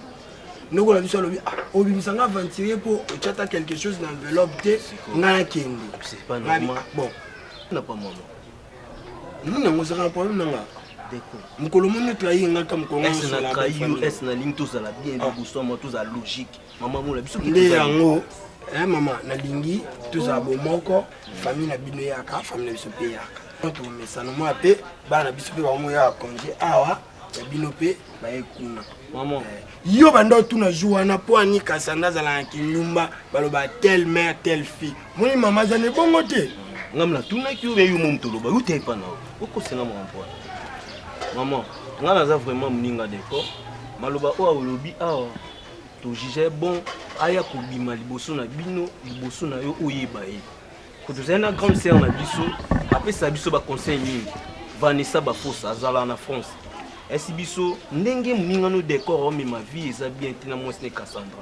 Noko na biso lobi obimisa nga aventurer pour ochata quelque chose dans enveloppe te nga kende. C'est pas normal. Bon, na pas maman. Nous n'avons pas un problème là. D'accord. Mukolo mo trahi nga comme kongo sur la trahi est na ligne tous à la bien beaucoup somme tous à logique. Maman mo la biso ki yango maman nalingi tozala bomoko famille na bino yaka famille na biso mpe yaka tomesana mwa mpe bana na biso mpe bango ya congé awa ya bino mpe baye kuna maman yo banda otuna jour wana mpo ani Kasanda azala na kinyumba baloba telle mère telle fille moni mama azana ebongo te ngamla tunaki oyo yo momu toloba yo tepa na okosenga mwampona maman nga naza vraiment moninga d'accord maloba oyo olobi awa tojuge bon aya kobima liboso na bino liboso na yo oyeba ye ko tozali na grande sœur na biso apesa biso baconseil mingi Vanessa bafosa azala na France esi biso ndenge moninga no décor omema vie eza bien te na mwasi ne Cassandra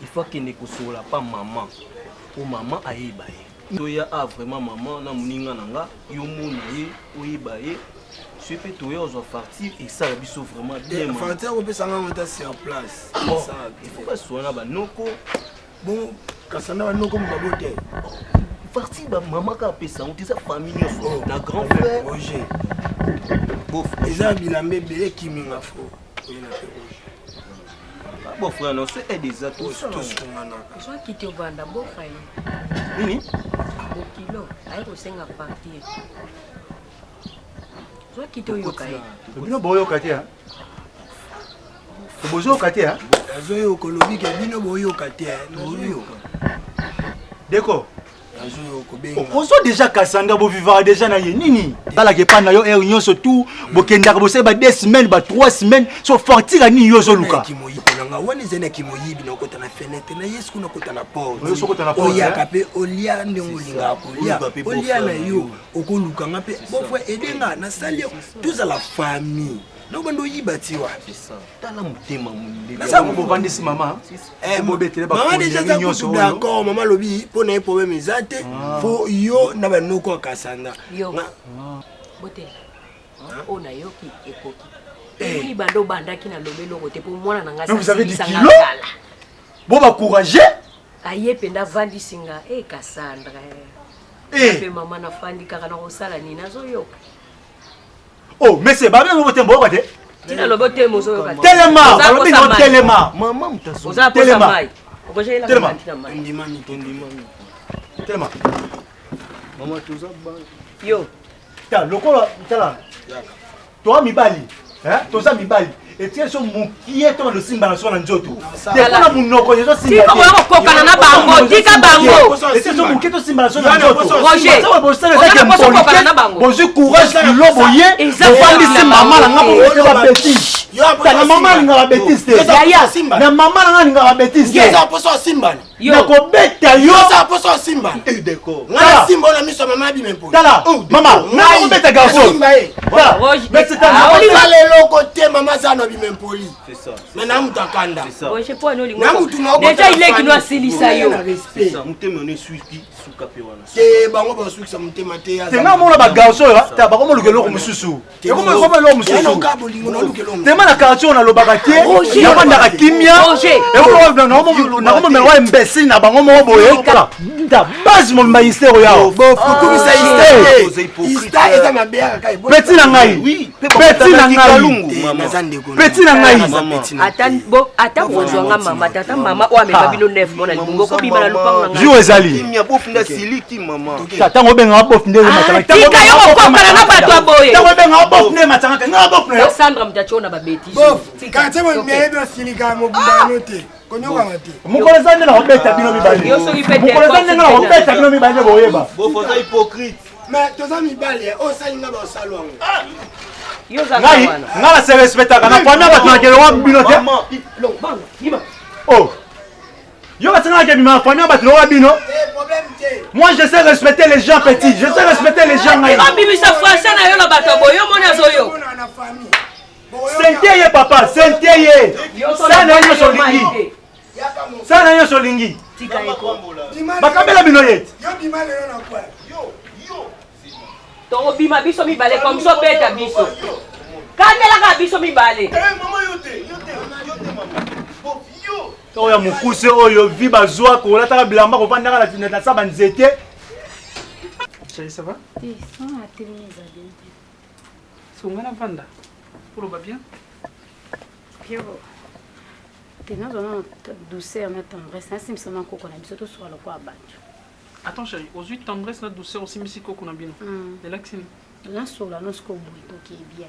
il faut kende kosola pa mama o mama ayeba ye toya a vraiment mama na moninga na nga yo mona ye oyeba ye je peux toya ozwa partir et ça biso vraiment bien partir on peut s'en monter sur place ça il faut pas soina ba noko bon Cassandra ba noko mbabo te partir ba mama ka pesa on tisa famille na grand frère Roger bof eza bilambe belé kiminga fo bon frère non c'est aider ça tous soit quitter au banda bon frère nini au kilo ayi ko senga partir soit quitter au yokai bino boyoka te bozoyoka te azoyoka olobi ke bino boyoka te deko ozo déjà Cassandra bo vivra déjà na ye nini bala ke pa na yo er nyonso tout bokendaka bosala ba 2 semaines ba 3 semaines so fortira ni yo zo luka nga wana ezana kimoyibi na okota na fenêtre na yesu kuna kota na porte oyaka pe olia ndenge olingaka kolia olia na yo okoluka nga pe bofwe edenga nasali yo tozala famille donc bando yiba ti wapi tala mutema mulele nasa bovandisi mama bobetele maman déjà d'accord maman lobi pona e problème ezate fo yo na banoko ya Cassandra yo bote ona yo ki ekoki ni bando bandaki na lobelo kote pour mwana na ngasa vous avez des kilos bon ba courager aye penda vandi singa Cassandra pe maman na fandi kaka na kosala ni nazo yoka oh mais c'est pas bien le tembo kote tina lobote mozo yoka telema alobi no telema maman mutaso oza posa mai okoje la telema ndimami telema maman tuza ba yo ta lokola tala toi mibali toza mibali etie so mokie to le simba na so na nzoto tekona munoko yezo simba tika ko kokana na bango tika bango etie so mokie to simba na so na nzoto Roger bozu courage kilo boye bofandisi mama na nga boye ba bêtise na mama na nga ba bêtise te na mama na nga nga ba bêtise te yeza poso simba na kobeta yo za poso simba d'accord nga simba na miso mama bi mempo tala mama na kobeta garçon voilà Roger lelo côté mama za no bi mempoli c'est ça mais na mutakanda Roger po no lingo déjà il est qui doit silisa yo c'est ça mutema ne suivi suka pe wana te bango ba suka mutema te ya tenga mona ba garçon ta ba ko lukelo ko mususu te ko ko lo mususu te mana quartier na lobaka te ya banda ka kimia e ko na ko me wa mbesi na bango mo boye kala nda base mo ministère yao bo futu sa ista eza mabea kai petit na ngai oui petit na ngai petit na ngai ata bozwanga mama tata mama o ameba bino 9 mona libongo ko bima na lupanga ngai jo ezali kimia bofinda siliki mama tata ngobenga bof ndenge matanga tika yo kokokana na bato aboye tata ngobenga bof ndenge matanga nga bof na yo Sandra mtachona ba bêtise bof kati mo mebe silika mo bundano te konyoka mate mukolo zande na obeta bino mibale yo so ripete mukolo zande na obeta bino mibale boyeba bof oza hypocrite mais toza mibale o salinga ba salwango yo za ngai ngala se respectaka na famille bato na kelo wa bino te oh yo batinga ke bima famille bato wa bino moi je sais respecter les gens petits je sais respecter les gens ngai bimisa français na yo na bato boyo mona zoyo sentier papa sentier sana yo solingi sana yo solingi tika eko bakabela bino yet yo bima lelo na kwa to bima biso mibale comme so beta biso kandela ka biso mibale mama yote mama bof yo oyo mokuse oyo vi bazwa kolataka bilamba kovandaka na saba nzete Chérie, ça va? Oui, ça va, télé, ça va bien. Songa na vanda. Pour va bien? Bien. douceur na tendresse nasimisa koko na biso toswala kwa bantu. Attends chérie, aux huit tendresse na douceur aussi misi koko na bino. De l'axine. Nasola nosko boito qui est bien.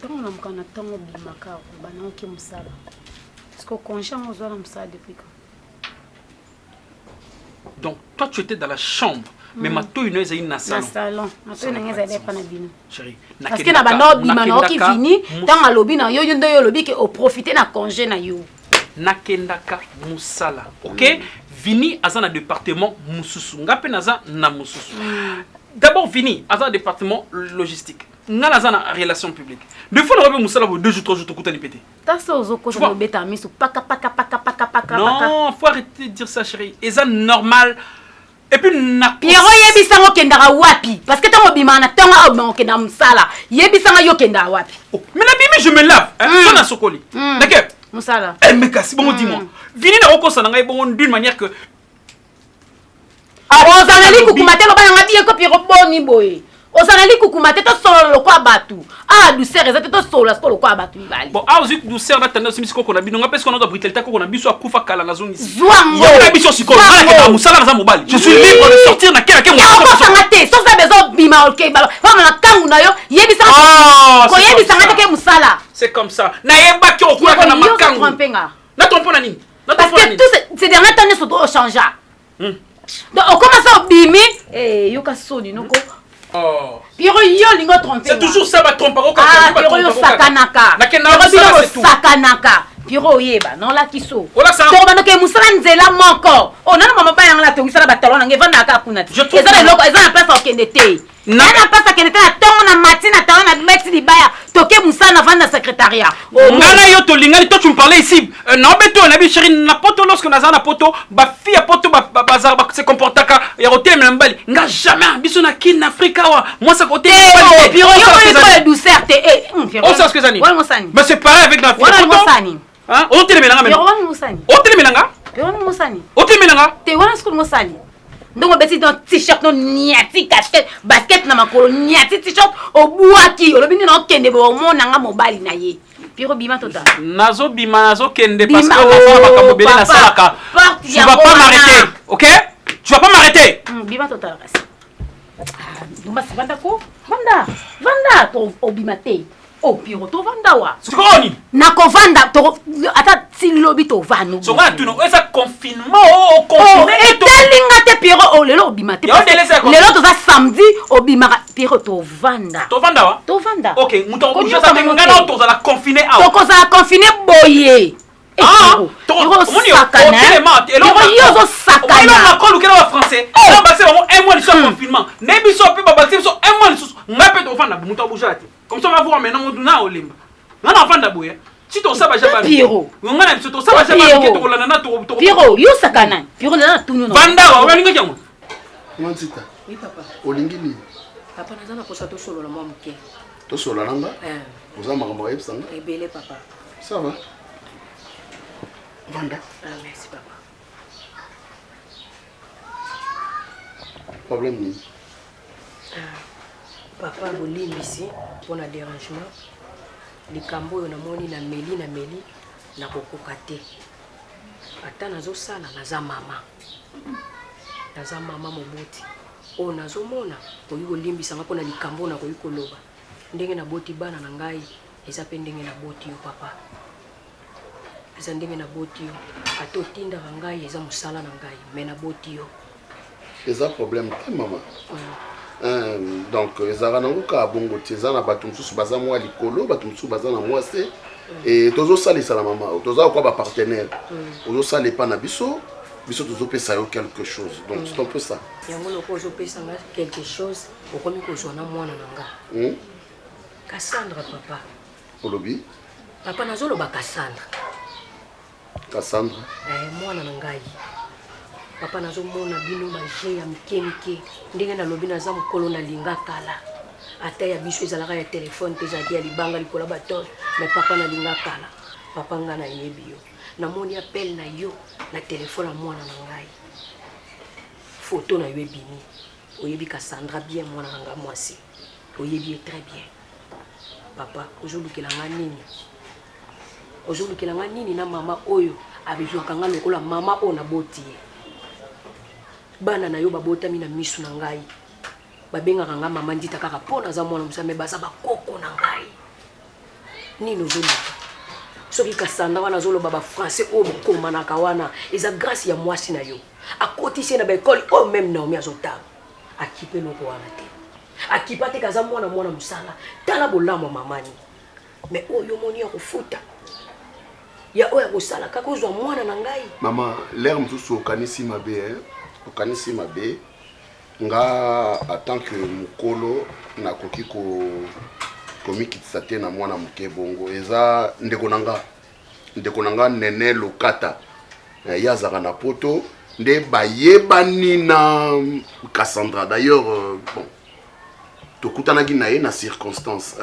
Tant on a mkana tango bimaka bana oki musala. Parce que conscient on zola musala depuis quand? Donc toi tu étais dans la chambre. Mais ma toi une est dans salon. Dans salon. Ma toi une est pas na bino. Chérie, parce que na bano bimana oki fini, tant a lobi na yo ndo yo lobi ke o profiter na congé na yo. Nakendaka musala. OK? Vini azana département mususu. Ngape naza na mususu. D'abord Vini azana département logistique. Ngala azana relation publique. De fois on va musala pour 2 jours 3 jours to kutani pété. Ta so zo ko so beta misu paka. Non, faut arrêter de dire ça chérie. Et ça normal. Et puis na Pierrot yebisango kendara wapi parce que tango bimana tango au kenda musala. Yebisango yo kenda wapi. Mais la bimi je me lave. Hein, na sokoli. D'accord? Musala. Eh mais kasi bon dis-moi. Vini na oko sana ngai bon d'une manière que ozanali kukumate lo bana ngabi ko Pierrot boni boye. Ozanali kukumate to solo lo kwa batu. Douceur ezate to solo lo kwa batu ibali. Bon, zik douceur na tendance misiko ko na bino nga parce qu'on a britel ta ko na biso akufa kala na zongi. Zwango. Yo na biso siko na ke musala na mobali. Je suis libre de sortir na kela ke mo. Yo ko sangate, so sa bezo bima ok balo. Fa na kangu na yo, yebisa ko yebisa ngate ke musala. C'est comme ça. Na yeba ki okula na makangu. Na trompe na nini? Parce que tout ces derniers temps ne sont pas changés. Donc on commence à bimi et yo ka soni noko. Oh. Pierrot yo lingo tromper. C'est toujours ça va tromper au Pierrot yo sakanaka. Pierrot sakanaka. Pierrot yeba non la kiso. Ola ça. To bano ke musala nzela moko. Oh nana mama pa yangala to musala batalo na ngeva na ka kunati. Eza na loko eza na place okende te. Na place okende te na tongo na matina tawa na meti libaya. Toke musala na vanda secrétariat. Ngana yo to lingani toi tu me parlais ici. Non beto na bi chérie na poto lorsque na za na poto ba fille poto ba bazar ba se comportaka ya hotel mbali. Nga jamais biso na kin Africa wa. Moi ça côté Pierrot yo ko douceur te on sait ce que ça dit. Mais c'est pareil avec la fille. Hein? On te le mélange maintenant. On te le mélange. On te le mélange. Te wana school mosani. Ndongo beti don t-shirt no niati casquette basket na makolo niati t-shirt obuaki olobini na okende bo mona nga mobali na ye. Pierrot bima tota. Nazo bima nazo kende parce que on va pas mobile na salaka. Tu vas pas m'arrêter. OK? Tu vas pas m'arrêter. Bima tota. Ndumba sivanda ko? Vanda to obima te. Oh Pierrot to vanda wa. Skoni. Na ko vanda to ata si lobi to vanu. So va tu no esa confinement au confinement. Et telinga te Pierrot lelo obima te. Lelo to za samedi obima Pierrot to vanda. To vanda wa? To vanda. OK, muto ko josa ngana to za la confiner a. To ko za confiner boye. Ah, sakana. Yo zo sakana. On a encore le français. On va passer un mois de confinement. Nebi so pe baba so un mois de ngape to vanda muto bujati. Comme ça on va voir maintenant na olimba. Ngana vanda boye. Si ton ça va jamais. Pierrot. Ngana biso to ça va jamais ke to lana na to. Pierrot, yo sakana. Pierrot na tunu no. Vanda wa linga jango. Monsita. Oui papa. Olingi ni. Papa nazana ko sa to solo la mwa mke. To solo nanga? Oza makambo yeb sanga. Ebele papa. Ça va. Vanda. Merci papa. Problème ni. Papa bolimbisi pour na dérangement. Likambo yo na moni na meli na kokoka te. Ata nazo sala naza mama. Naza mama moboti. O nazo mona ko yuko limbisa ngako na likambo na ko yuko loba. Ndenge na boti bana na ngai eza pe ndenge na boti yo papa. Eza ndenge na boti yo. Ato tinda ngai eza musala na ngai me na boti yo. Eza problème te mama. Donc ezara nango ka bongo te eza na bato msusu baza mwa likolo bato msusu baza na mwase et tozo salisa la mama tozo kwa ba partenaire tozo sala pa na biso tozo pesa yo quelque chose donc c'est un peu ça yango loko ozo pesa nga quelque chose okomi ko zona mwana nanga Cassandra papa olobi papa nazolo ba Cassandra mwana nangai papa nazo mona bino ba je ya mkemke ndenge na lobi naza mukolo na linga kala ata ya biso ezalaka ya telefone te zaki ya libanga likola baton mais papa na linga kala papa nga na yebi yo namoni appel na yo na telefone ya mwana na ngai photo na yo ebimi oyebi Cassandra bien mwana na ngai mwasi oyebi très bien papa ozolukela nga nini ozolukela nga nini na mama oyo abezwaka nga lokola mama oyo naboti ye. Bana na yo babotami na misu na ngai babengaka nga mama ndita kaka mpo naza mwana mosala me baza bakoko na ngai. Nini ozoluka soki Kasanda wana azoloba bafrançais oyo bokomanaka wana eza grâce ya mwasi na yo akotisi ye na baekole oyo meme Naomi azotanga akipe eloko wana te akipa te kaza mwana mosala tala bolamo mamani me oyo moni ya kofuta ya oyo kosala kaka ozwa mwana na ngai. Mama l'air mosusu okanisi mabe nga en tant que mokolo nakoki komikitisa te na mwana moke bongo eza ndeko na nga Nene Lokata ye azaka na poto nde bayebani na Cassandra. D'ailleurs bon tokutanaki na ye na circonstance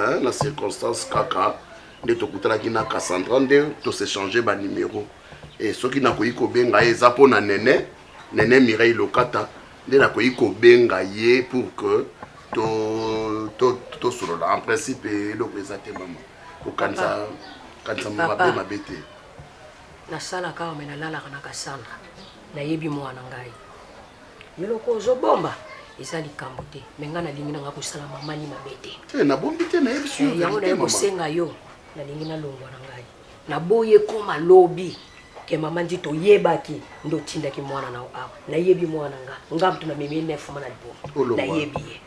kaka nde tokutanaki na Cassandra nde tosechange banimero e soki nakoki kobenga ye eza mpo na Nene Mireille Lokata nde nakoki kobenga ye pour que tosolola en principe eloko eza te mama okanisa mabe te. nasalaka ome nalalaka na Cassandra nayebi mwana ngai eloko ozobomba eza likambo te me nga nalingi nanga kosala mamani mabe te nabombi te nayebi sur yango naye kosenga yo nalingi nalongwa na ngai naboye koma lobi ke mama ndi toyebaki ndo tindaki mwana na awa nayebi mwana nga mtu na mimi 9 mwana lipo nayebi ye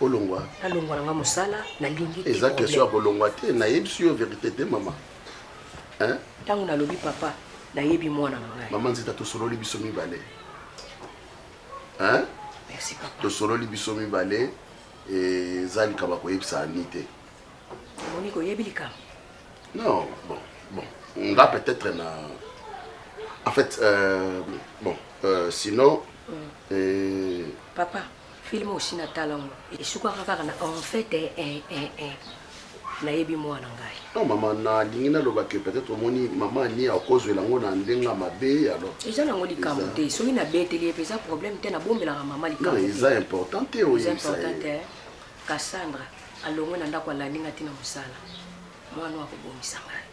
olongwa nalongwa nanga mosala nalingi te eza question ya kolongwa te nayebi sur vérité te mama ntango nalobi papa nayebi mwana na ngai mama nzita tosololi biso mibale merci papa tosololi biso mibale eza likaba koyebisa ani te moni koyebi likaba non bon nga peut-être na en fait sinon papa film aussi na talango esukaka kaka na en fait nayebi mwana ngai non mama nalingi naloba ke peut-être omoni mama ani akozwela yango na ndenga mabe alors eza nango likambo te soki nabeteli ye mpe eza problème te nabombelaka mama likambo eza important te oyebisa ye Cassandra alongwe na ndako alaninga ntina mosala mwana wa kobomisa ngai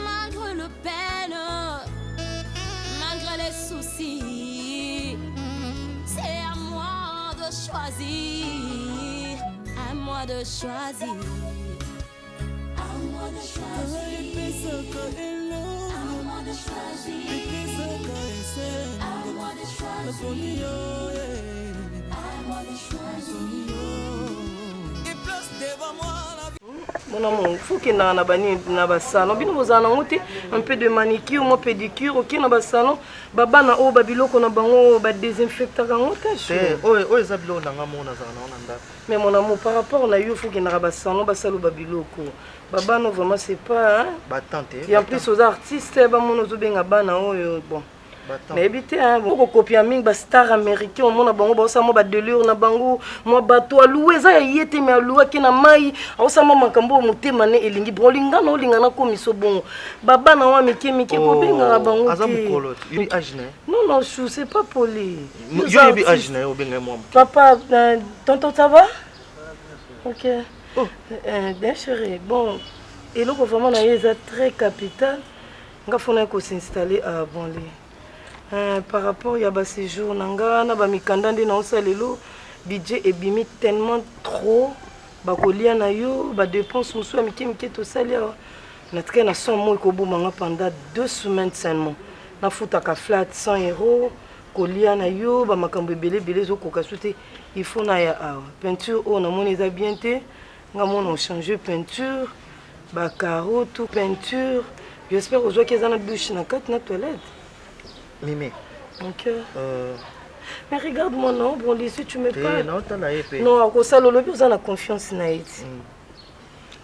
malgré le peine, malgré les soucis, c'est à moi de choisir, à moi de choisir, à moi de choisir, à moi de choisir, à moi de choisir, à moi de choisir. Mon amour, il faut qu'il y ait un salon. Un peu de manicure, un pédicure, ok, dans le salon. Baba na o babilo qu'on a bango ba désinfecter quand mais mon amour par rapport à il faut qu'il y ait un salon, ba salon babilo ko. Baba non vraiment c'est pas hein. Et en plus aux artistes ba mon ozo benga bana o bon. Mais évitez hein, beaucoup copier ming ba star américain au monde bango ba samo ba delure na bango moi bato aloué za yete mais aloué ki na mai au samo makambo motema ne elingi brolinga no linga na komiso bon baba na wa mike po benga bango azamukolo il ajne non chou c'est pas poli yo bi ajne o benga moi papa tonton ça va OK bien chéri bon et là vraiment na yeza très capital nga fona ko s'installer à Bonlé. Par rapport à ce séjour, nanga ba mikanda nde na osalelo budget ebimi tellement trop bakolia na yo ba dépense musu mike to salia na tka na son mo ko bomanga pendant 2 semaines seulement na futa ka flat 100 € kolia na yo ba makambo belé zo ko kasute il faut na ya peinture on na moni za bien te nga mona changer peinture ba carreau tout peinture j'espère aux que za na douche na kat na toilette. Mimi. Mon cœur. Mais regarde mon nom, bon, si tu me parles. Non, t'as la épée. Non, à cause de l'eau, vous avez confiance en elle.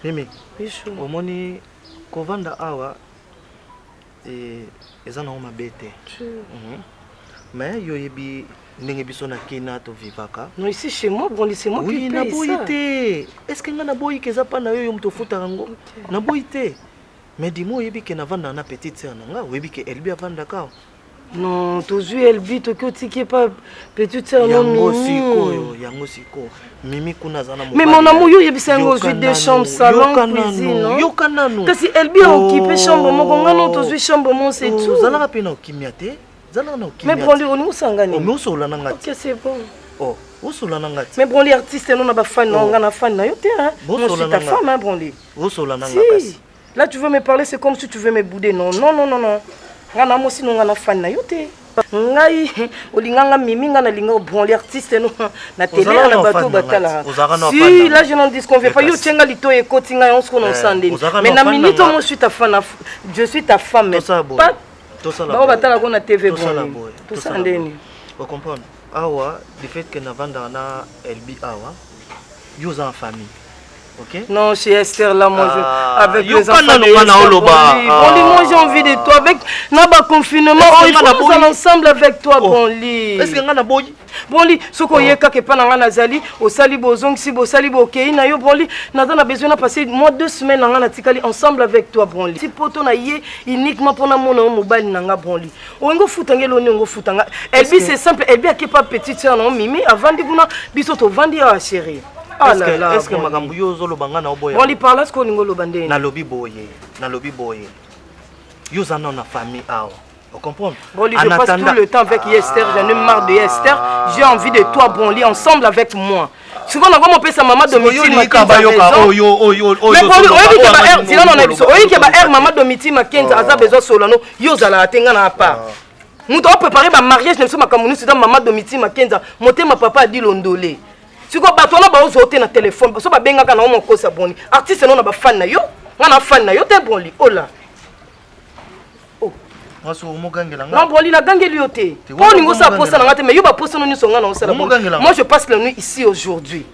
Mimi. Au moni, kovanda awa, et ils en ont ma bête. Mais yo yebi ndenge biso na kina to vivaka. Non, ici chez moi, bon, c'est moi qui paye ça. Oui, na boyité. Est-ce que na boyi keza pa na yo mto futa rango? Na boyité. Mais dis-moi yebi que na vanda na petite sœur nanga, yebi que elle bi avanda ka. Non, tozwi elbi toki otiki pas petite sœur non Mimi. Yango siko. Mimi kuna zana mais mon amour yo yebisa ngo ozwi deux chambres salon cuisine non. Yo kanano. Kasi elbi a occupé chambre moko ngano tozwi chambre mon c'est tout. Zana pena okimia te. Zana na okimia. Mais Broly on usangani. Mais usolana ngati. OK c'est bon. Oh, usolana ngati. Mais Broly artiste non na ba fan non ngana fan na yo te hein. Moi je suis ta femme hein Broly. Usolana ngati. Là tu veux me parler c'est comme si tu veux me bouder non non non non non. Ngana mo sino ngana fan na yo te. Ngai olinganga mimi ngana linga bon les artistes no na télé na bateau batala. Si là je n'en disconviens pas yo tienga lito e kotinga on se connaît sandeni. Mais na minute moi je suis ta fan je suis ta femme mais pas tout ça là. Ba batala ko na TV bon. Tout ça ndeni. Vous comprenez? Awa le fait que na vanda na LB awa yo en famille. Okay. Non, chez Esther, là, moi, avec les enfants de Esther, moi, j'ai envie de toi. Avec notre confinement, il faut nous allons ensemble avec toi, Bonli. Est-ce que tu as boy? Bonli, ce qu'on y a, quelque part, dans la Zali, au Salibo, Zong, Sibo, Salibo, ok, Nayo, Bonli, nous avons besoin de passer 2 semaines dans la Tikali ensemble avec toi, Bonli. Si poto na yé, uniquement pour mon mobile, nanga, Bonli. On go foutanga, on go foutanga. Elbi, c'est simple, Elbi, a qui pas petite sœur, non, Mimi, avant de vous, bisoto, vandi à chérie. Est-ce que makambu yo zolo banga na oboya? On lui parle ce qu'on ngolo bande. Na lobby boye. Yo zana na famille awa. Vous comprenez? Bonli, je passe tout le temps avec Esther, j'en ai marre de Esther. J'ai envie de toi Bonli ensemble avec moi. Souvent on va sa maman domicile ma kenza. Mais Bonli, oyi ke ba er maman domicile ma kenza aza besoin solano yo zala atenga na part. Nous devons préparer ma mariage ne sommes comme nous c'est maman domicile ma kenza. Monter ma papa a dit londolé. Si vous avez un téléphone, vous avez un téléphone. Artiste, non, fan na yo. On a fan na yo, t'es bon li. Oh là. Oh. Non, bon li, la gangue li yote. Pour nous, ça pose ça, mais yo ba pose nous songa na osala. Moi, je passe la nuit ici aujourd'hui.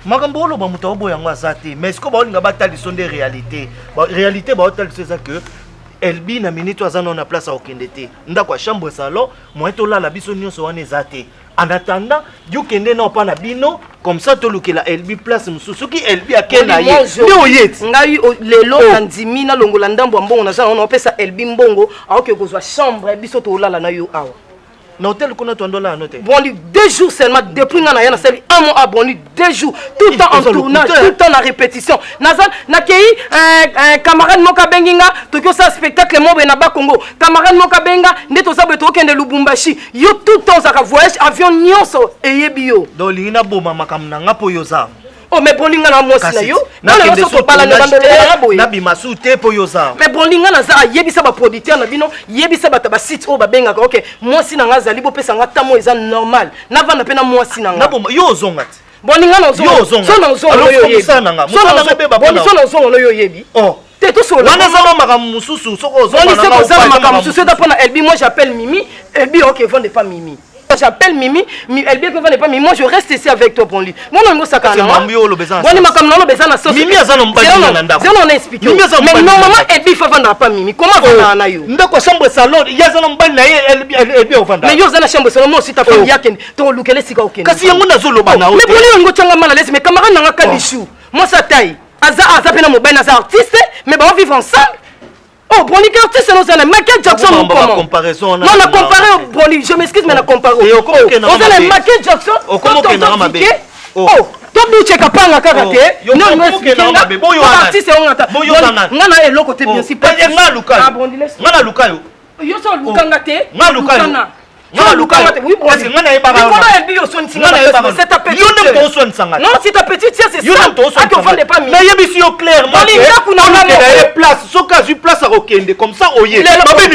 Magambolo ba muta obo yango azate. Mais est-ce que ba olinga ba tali son des réalités? Réalité ba tali c'est ça que Elbi na minute azana na place à okendete. Nda kwa chambre salon, moi to la biso nyonso wana ezate. En attendant, you kende na pa na bino comme ça to lukela Elbi place mususu ki Elbi akena ye. Ndio yet. Ngai lelo kandimi na longola ndambo mbongo na za on opesa Elbi mbongo aoke kozwa chambre biso to lala na yo awa. Na hôtel kuna to ndola note. Bon, 2 jours seulement depuis ngana yana sali un mois abonné 2 jours tout le temps en tournage, tout le temps en répétition. Nazan nakei un camarade moka benginga tokyo sa spectacle mo be na ba Congo. Camarade moka benga ndeto za beto kende Lubumbashi. Yo tout le temps za voyage avion nyonso eyebio. Do lingina boma makamna ngapo yoza. Oh mais bon linga na mosi na yo. Na le so pala na bando na boy. Na bimasu te po yoza. Mais bon linga na za yebisa ba producteur na bino, yebisa ba ba site o ba benga OK. Mosi na nga zali bo pesa nga tamo eza normal. Na vanda pe na mosi na nga. Na boma yo zongati. Bon linga na zo. So na zo no yo yebi. So na zo no yo yebi. Oh. T'es tout seul. Wana za makamu mususu soko zo. Bon lycée ko za makamu mususu da pona Elbi, moi j'appelle Mimi, Elbi OK, vende pas Mimi. J'appelle Mimi, elle bien que vous n'êtes pas Mimi. Moi je reste ici avec toi pour lui. Moi non go sakana. Moi ni makam non bezana sauce. Mimi azana mbali na ndako. Je n'en explique. Mais normalement Elbi faut vendre pas Mimi. Comment vendre na yo? Ndako chambre salon, yazana mbali na Elbi au vendre. Mais yo zana chambre salon moi aussi ta femme yaken. To lukele sika okende. Kasi yango nazo loba na o. Mais pour lui on go tanga mal à l'aise mais camarade na kalishu. Moi ça taille. Aza pena mobile na artiste mais ba vivre ensemble. Oh, Bonli artiste c'est nous Michael Jackson ou comment? Comparaison. Non, on a comparé au Bonli, je m'excuse mais on a comparé. On a Michael Jackson. Oh, comment qu'on a ma bébé? Oh, top du check up en karaté. Non, non, boyo artiste on a. Boyo nana. Ngana e loko te bien si pas. Ah, Bonli laisse. Ngana lukayo. Yo so lukanga te. Ngana lukayo. Ngana lukayo. Oui, Bonli. Ngana e baba. Comment elle dit au son singa? C'est ta petite. Yo ne to son sanga. Non, c'est ta petite sœur, c'est ça. Yo ne to son sanga. Mais yebi yo clairement. Bonli kuna na place. Soka ju place à okende comme ça oye.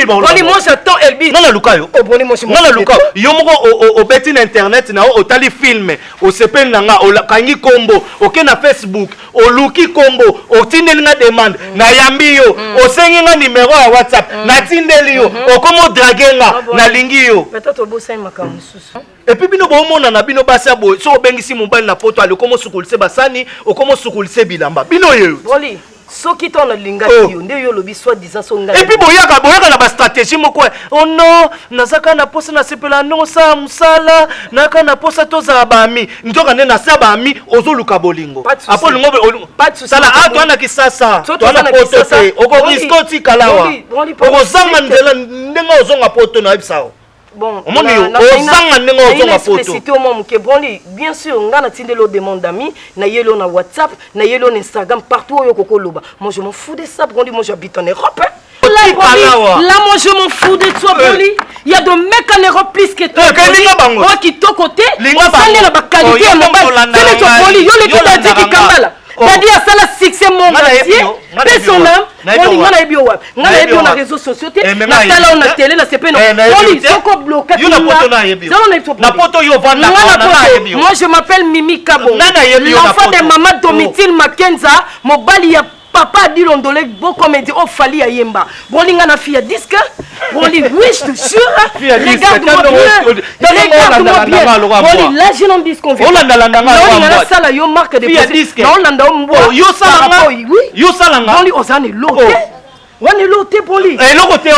Bonli moi j'attends Elbi. Ngana lukayo. Oh Bonli moi je ngana lukayo. Yo moko au beti na internet na o tali film o sepel nanga o kangi kombo oke na Facebook o luki kombo o tindeli nga demande na yambi yo o sengi nga numéro ya WhatsApp na tindeli yo o komo dragenga na lingi yo. Peut-être bossa makam mususu. Et puis bino bomona na bino basa boy so bengisi mobile na poto ale komo sukulise basani o komo sukulise bilamba bino yeyo. Bonli soki to na lingaki yo nde yo lobi soit disant so ngai et puis boyaka na ba stratégie moko oh non nazaka na posa na sepela non sa musala naka na posa to za bami njoka ne na sa bami ozoluka bolingo apo lingo sala ato na kisasa to na poto te oko riskoti kalawa oko zanga ndela ndenga ozonga poto na ebisao bon bien sûr nga na tindelo demande d'amis na yelo na WhatsApp na yelo na Instagram partout yo koko loba moi je m'en fous de ça Broly moi j'habite en Europe là moi je m'en fous de toi Broly il y a de mecs en Europe plus que toi moi qui to côté on la qualité à mon bal c'est toi Broly yo les tout dit qui kambala Badi a ça la succès mon entier paix son âme Broly nga na ebio wa nga na ebio na réseaux sociaux te na tala on a télé na CP non Broly soko bloqué na poto yo vanda na moi je m'appelle Mimi Kabo l'enfant de maman Domitille Makenza mobali ya papa dit l'ondolé beau comédie au fali à Yemba Broly nga na fille disque Broly oui je te jure regarde-moi bien Broly là je n'en dis qu'on fait Broly nga na sala yo marque de disque non landa mbo yo sala Broly ozane lote wani lote Broly lote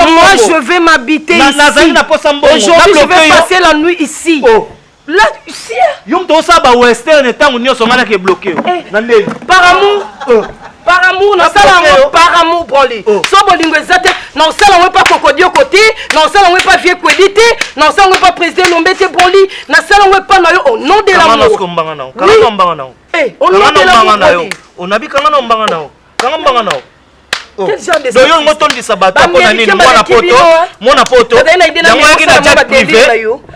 moi je vais m'habiter ici aujourd'hui je vais passer la nuit ici là ici yom to sa ba western tangu nyoso ngana ke bloqué na ndeli par amour na sala par amour Broly so bolingo ezate na sala on pas kokodio côté na sala on pas vieux qualité na sala on pas président Lombete Broly na sala on pas na yo au nom de l'amour au nom de l'amour on a vu kanga na mbanga nao kanga mbanga nao quel genre de doyo ngotondi sabata pona nini mwana poto yango yaki na jet privé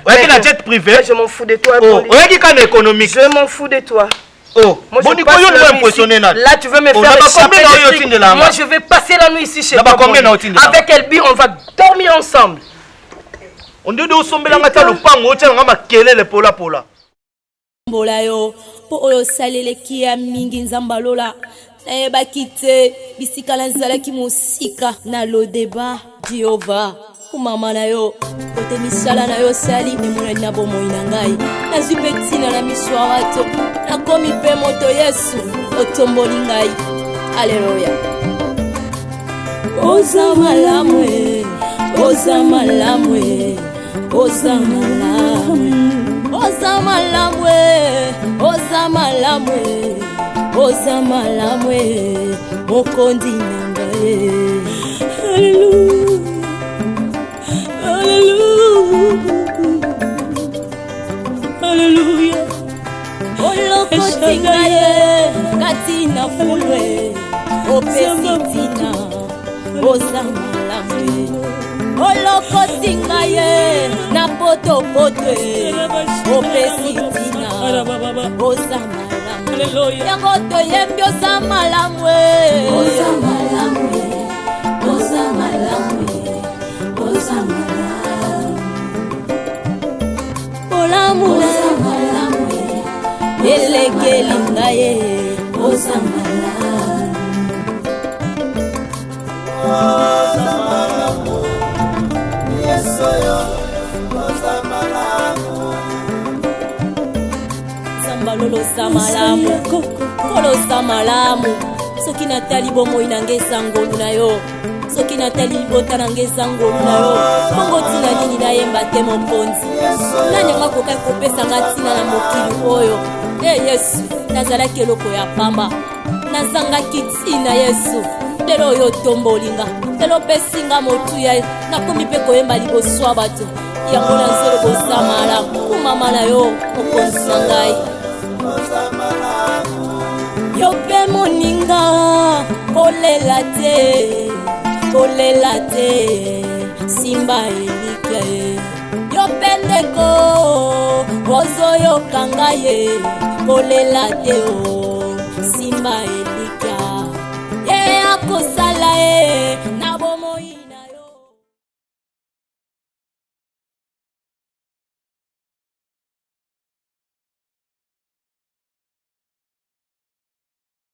yaki na jet privé je m'en fous de toi yaki kana économique je m'en fous de toi Boni ko yo ne impressionné na là tu veux me faire moi je vais passer la nuit ici chez toi avec Elbi on va dormir ensemble on dit do sombelanga ta lopango tshanga makelele pola pola mbola yo po oyo salele ki ya mingi nzambalola bakite bisika na nzalaki mosika na lodeba Jehova kumama na yo kote misala na yo sali emonani na bomoi na ngai nazwi mpe ntina na miso ya bato nakomi mpe moto Yesu otomboli ngai aleluya oza malamu oza malamu oza malamu oza malamu oza malamu oza malamu mokondi na ngai Alléluia olokoti ngaye kati na fulwe opesitina oza malamu olokoti ngaye na potopotwe opesitina oza malamu yango toyembi oza malamu oza malamu oza malamu oza malamu olamu elekeli ngaye oza malamu oza malamu yesoyo oza malamu sambalolosa malamu kolosa malamu soki natali bomoi nange esangolu na yo soki natali libota nange esangolu na yo bongo ntina nini nayemba te mokonzi nani anga kokai kopesanga ntina na mokili oyo Yesu nazalaki eloko ya pamba nazangaki ntina Yesu lelo oyo otombolinga lelo opesinga motuya nakomi mpe koyemba liboso ya bato yango nazolobosa malamu kumama na yo mokonzi na ngai yo mpe moninga kolela te simba elika ye yo mpe ndeko ozoyoka ngai ye kolela te o simba